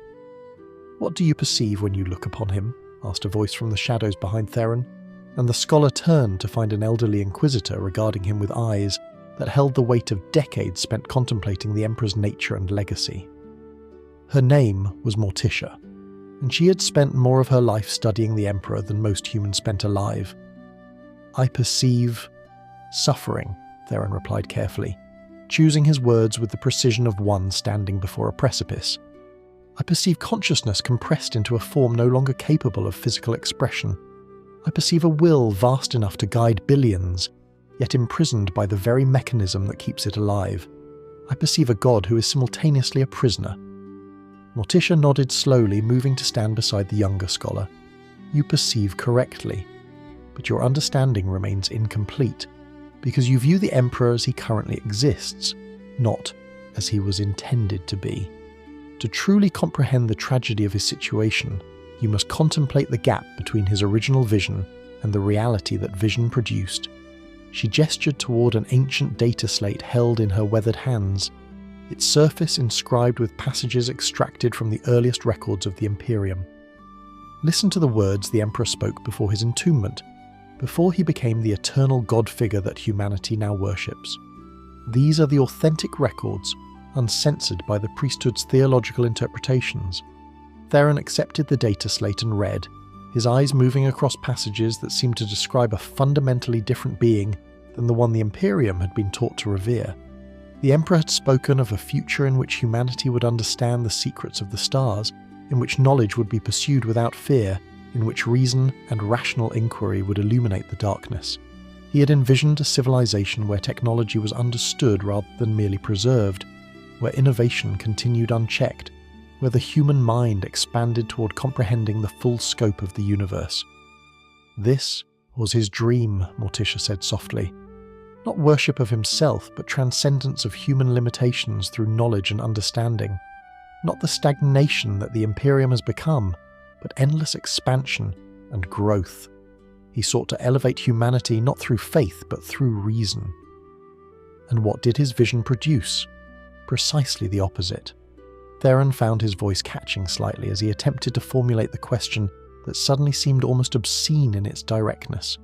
"What do you perceive when you look upon him?" asked a voice from the shadows behind Theron, and the scholar turned to find an elderly inquisitor regarding him with eyes that held the weight of decades spent contemplating the Emperor's nature and legacy. Her name was Morticia, and she had spent more of her life studying the Emperor than most humans spent alive. "I perceive suffering," Theron replied carefully, choosing his words with the precision of one standing before a precipice. "I perceive consciousness compressed into a form no longer capable of physical expression. I perceive a will vast enough to guide billions, yet imprisoned by the very mechanism that keeps it alive. I perceive a god who is simultaneously a prisoner." Morticia nodded slowly, moving to stand beside the younger scholar. "You perceive correctly, but your understanding remains incomplete, because you view the Emperor as he currently exists, not as he was intended to be. To truly comprehend the tragedy of his situation, you must contemplate the gap between his original vision and the reality that vision produced." She gestured toward an ancient data slate held in her weathered hands, its surface inscribed with passages extracted from the earliest records of the Imperium. "Listen to the words the Emperor spoke before his entombment, before he became the eternal god figure that humanity now worships. These are the authentic records, uncensored by the priesthood's theological interpretations." Theron accepted the data slate and read, his eyes moving across passages that seemed to describe a fundamentally different being than the one the Imperium had been taught to revere. The Emperor had spoken of a future in which humanity would understand the secrets of the stars, in which knowledge would be pursued without fear, in which reason and rational inquiry would illuminate the darkness. He had envisioned a civilization where technology was understood rather than merely preserved, where innovation continued unchecked, where the human mind expanded toward comprehending the full scope of the universe. "This was his dream," Morticia said softly. "Not worship of himself, but transcendence of human limitations through knowledge and understanding. Not the stagnation that the Imperium has become, but endless expansion and growth. He sought to elevate humanity not through faith, but through reason." And what did his vision produce? Precisely the opposite. Theron found his voice catching slightly as he attempted to formulate the question that suddenly seemed almost obscene in its directness.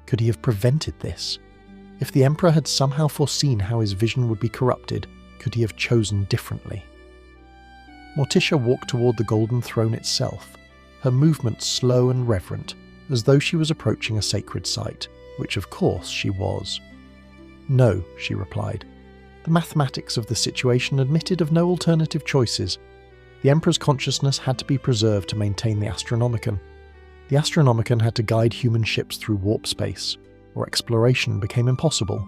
Could he have prevented this? If the Emperor had somehow foreseen how his vision would be corrupted, could he have chosen differently? Morticia walked toward the golden throne itself, her movements slow and reverent, as though she was approaching a sacred site, which of course she was. "No," she replied. The mathematics of the situation admitted of no alternative choices. The Emperor's consciousness had to be preserved to maintain the Astronomicon. The Astronomicon had to guide human ships through warp space, or exploration became impossible.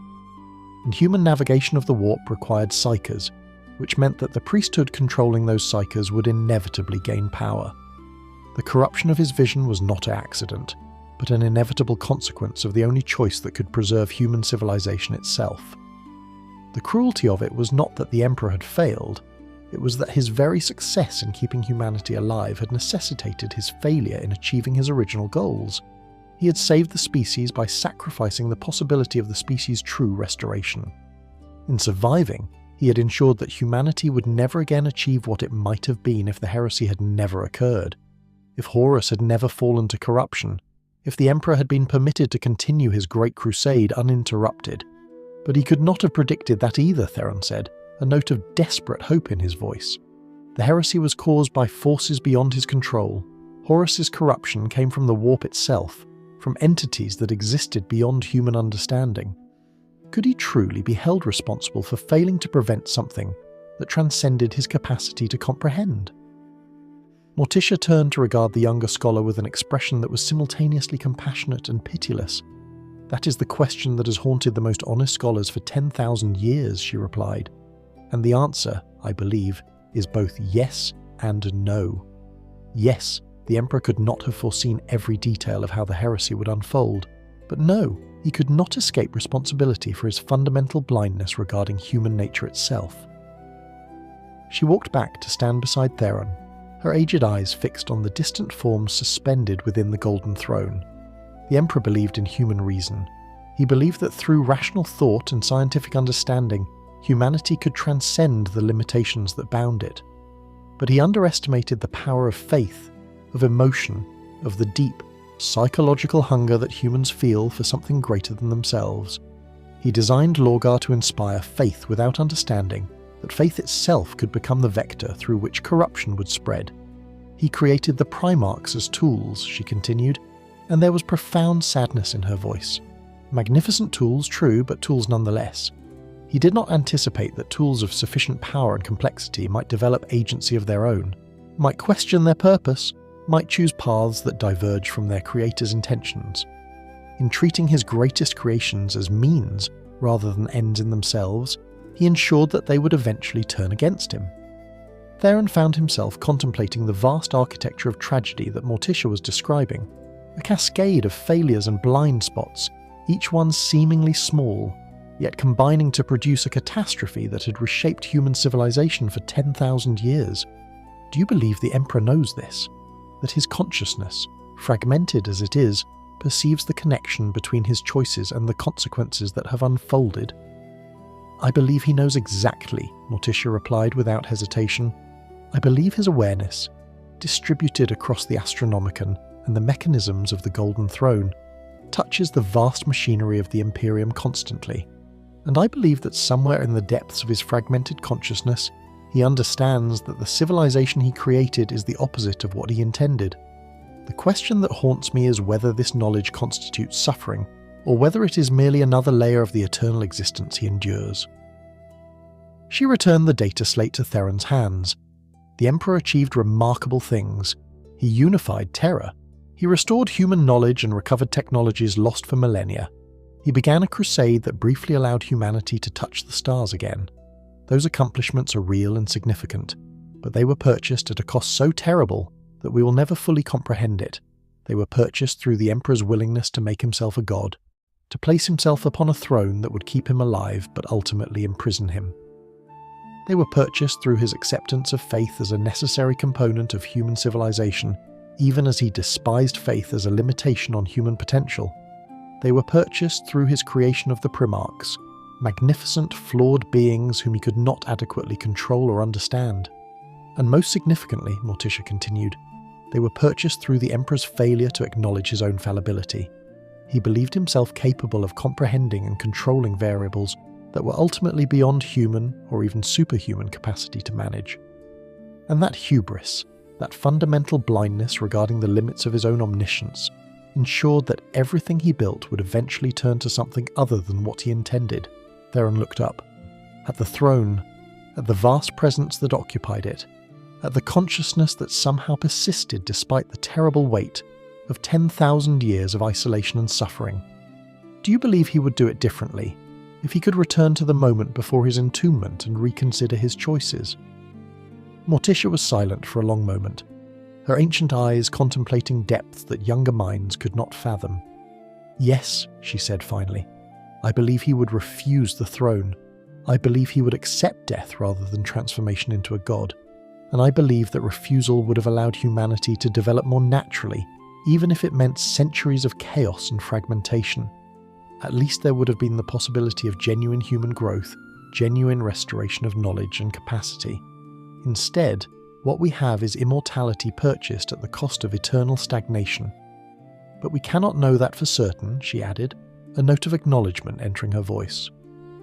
And human navigation of the warp required psychers, which meant that the priesthood controlling those psychers would inevitably gain power. The corruption of his vision was not an accident, but an inevitable consequence of the only choice that could preserve human civilization itself. The cruelty of it was not that the Emperor had failed, it was that his very success in keeping humanity alive had necessitated his failure in achieving his original goals. He had saved the species by sacrificing the possibility of the species' true restoration. In surviving, he had ensured that humanity would never again achieve what it might have been if the heresy had never occurred, if Horus had never fallen to corruption, if the Emperor had been permitted to continue his great crusade uninterrupted. But he could not have predicted that either, Theron said, a note of desperate hope in his voice. The heresy was caused by forces beyond his control. Horus's corruption came from the warp itself, from entities that existed beyond human understanding. Could he truly be held responsible for failing to prevent something that transcended his capacity to comprehend? Morticia turned to regard the younger scholar with an expression that was simultaneously compassionate and pitiless. "That is the question that has haunted the most honest scholars for 10,000 years, she replied. "And the answer, I believe, is both yes and no. Yes, the Emperor could not have foreseen every detail of how the heresy would unfold, but no, he could not escape responsibility for his fundamental blindness regarding human nature itself." She walked back to stand beside Theron, her aged eyes fixed on the distant forms suspended within the golden throne. The Emperor believed in human reason. He believed that through rational thought and scientific understanding, humanity could transcend the limitations that bound it. But he underestimated the power of faith, of emotion, of the deep, psychological hunger that humans feel for something greater than themselves. He designed Lorgar to inspire faith without understanding that faith itself could become the vector through which corruption would spread. He created the Primarchs as tools, she continued, and there was profound sadness in her voice. Magnificent tools, true, but tools nonetheless. He did not anticipate that tools of sufficient power and complexity might develop agency of their own, might question their purpose, might choose paths that diverge from their creator's intentions. In treating his greatest creations as means rather than ends in themselves, he ensured that they would eventually turn against him. Theron found himself contemplating the vast architecture of tragedy that Morticia was describing, a cascade of failures and blind spots, each one seemingly small, yet combining to produce a catastrophe that had reshaped human civilization for 10,000 years. Do you believe the Emperor knows this? That his consciousness, fragmented as it is, perceives the connection between his choices and the consequences that have unfolded? I believe he knows exactly, Morticia replied without hesitation. I believe his awareness, distributed across the Astronomicon and the mechanisms of the Golden Throne, touches the vast machinery of the Imperium constantly. And I believe that somewhere in the depths of his fragmented consciousness, he understands that the civilization he created is the opposite of what he intended. The question that haunts me is whether this knowledge constitutes suffering, or whether it is merely another layer of the eternal existence he endures. She returned the data slate to Theron's hands. The Emperor achieved remarkable things. He unified Terra. He restored human knowledge and recovered technologies lost for millennia. He began a crusade that briefly allowed humanity to touch the stars again. Those accomplishments are real and significant, but they were purchased at a cost so terrible that we will never fully comprehend it. They were purchased through the Emperor's willingness to make himself a god, to place himself upon a throne that would keep him alive but ultimately imprison him. They were purchased through his acceptance of faith as a necessary component of human civilization, even as he despised faith as a limitation on human potential. They were purchased through his creation of the Primarchs, magnificent, flawed beings whom he could not adequately control or understand. And most significantly, Morticia continued, they were purchased through the Emperor's failure to acknowledge his own fallibility. He believed himself capable of comprehending and controlling variables that were ultimately beyond human or even superhuman capacity to manage. And that hubris, that fundamental blindness regarding the limits of his own omniscience, ensured that everything he built would eventually turn to something other than what he intended. Theron looked up. At the throne, at the vast presence that occupied it, at the consciousness that somehow persisted despite the terrible weight of 10,000 years of isolation and suffering. Do you believe he would do it differently, if he could return to the moment before his entombment and reconsider his choices? Morticia was silent for a long moment, her ancient eyes contemplating depths that younger minds could not fathom. Yes, she said finally, I believe he would refuse the throne. I believe he would accept death rather than transformation into a god. And I believe that refusal would have allowed humanity to develop more naturally, even if it meant centuries of chaos and fragmentation. At least there would have been the possibility of genuine human growth, genuine restoration of knowledge and capacity. Instead, what we have is immortality purchased at the cost of eternal stagnation. But we cannot know that for certain, she added, a note of acknowledgement entering her voice.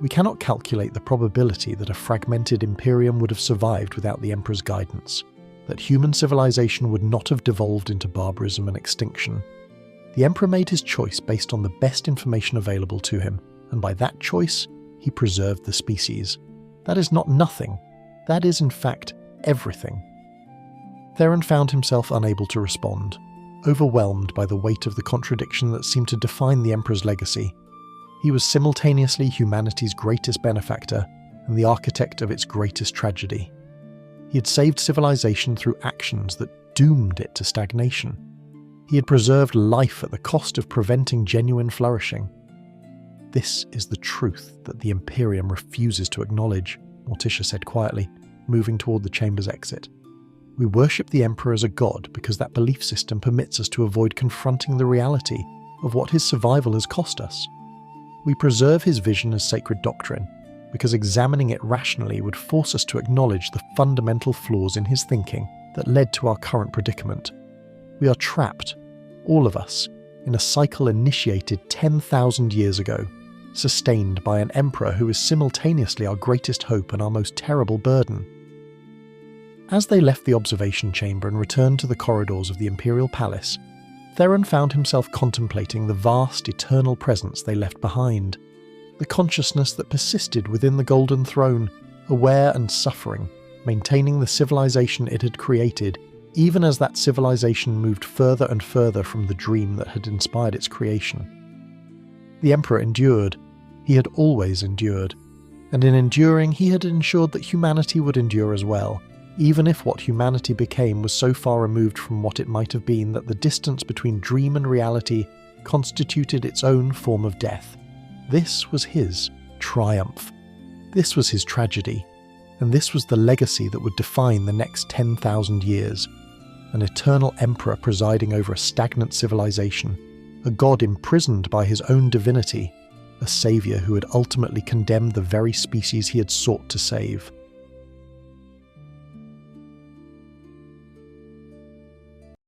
We cannot calculate the probability that a fragmented Imperium would have survived without the Emperor's guidance, that human civilization would not have devolved into barbarism and extinction. The Emperor made his choice based on the best information available to him, and by that choice, he preserved the species. That is not nothing. That is, in fact, everything. Theron found himself unable to respond, overwhelmed by the weight of the contradiction that seemed to define the Emperor's legacy. He was simultaneously humanity's greatest benefactor and the architect of its greatest tragedy. He had saved civilization through actions that doomed it to stagnation. He had preserved life at the cost of preventing genuine flourishing. This is the truth that the Imperium refuses to acknowledge, Morticia said quietly, moving toward the chamber's exit. We worship the Emperor as a god because that belief system permits us to avoid confronting the reality of what his survival has cost us. We preserve his vision as sacred doctrine because examining it rationally would force us to acknowledge the fundamental flaws in his thinking that led to our current predicament. We are trapped, all of us, in a cycle initiated 10,000 years ago, sustained by an emperor who is simultaneously our greatest hope and our most terrible burden. As they left the observation chamber and returned to the corridors of the Imperial Palace, Theron found himself contemplating the vast, eternal presence they left behind, the consciousness that persisted within the Golden Throne, aware and suffering, maintaining the civilization it had created, even as that civilization moved further and further from the dream that had inspired its creation. The Emperor endured. He had always endured. And in enduring, he had ensured that humanity would endure as well, even if what humanity became was so far removed from what it might have been that the distance between dream and reality constituted its own form of death. This was his triumph. This was his tragedy. And this was the legacy that would define the next 10,000 years. An eternal emperor presiding over a stagnant civilization, a god imprisoned by his own divinity, a savior who had ultimately condemned the very species he had sought to save.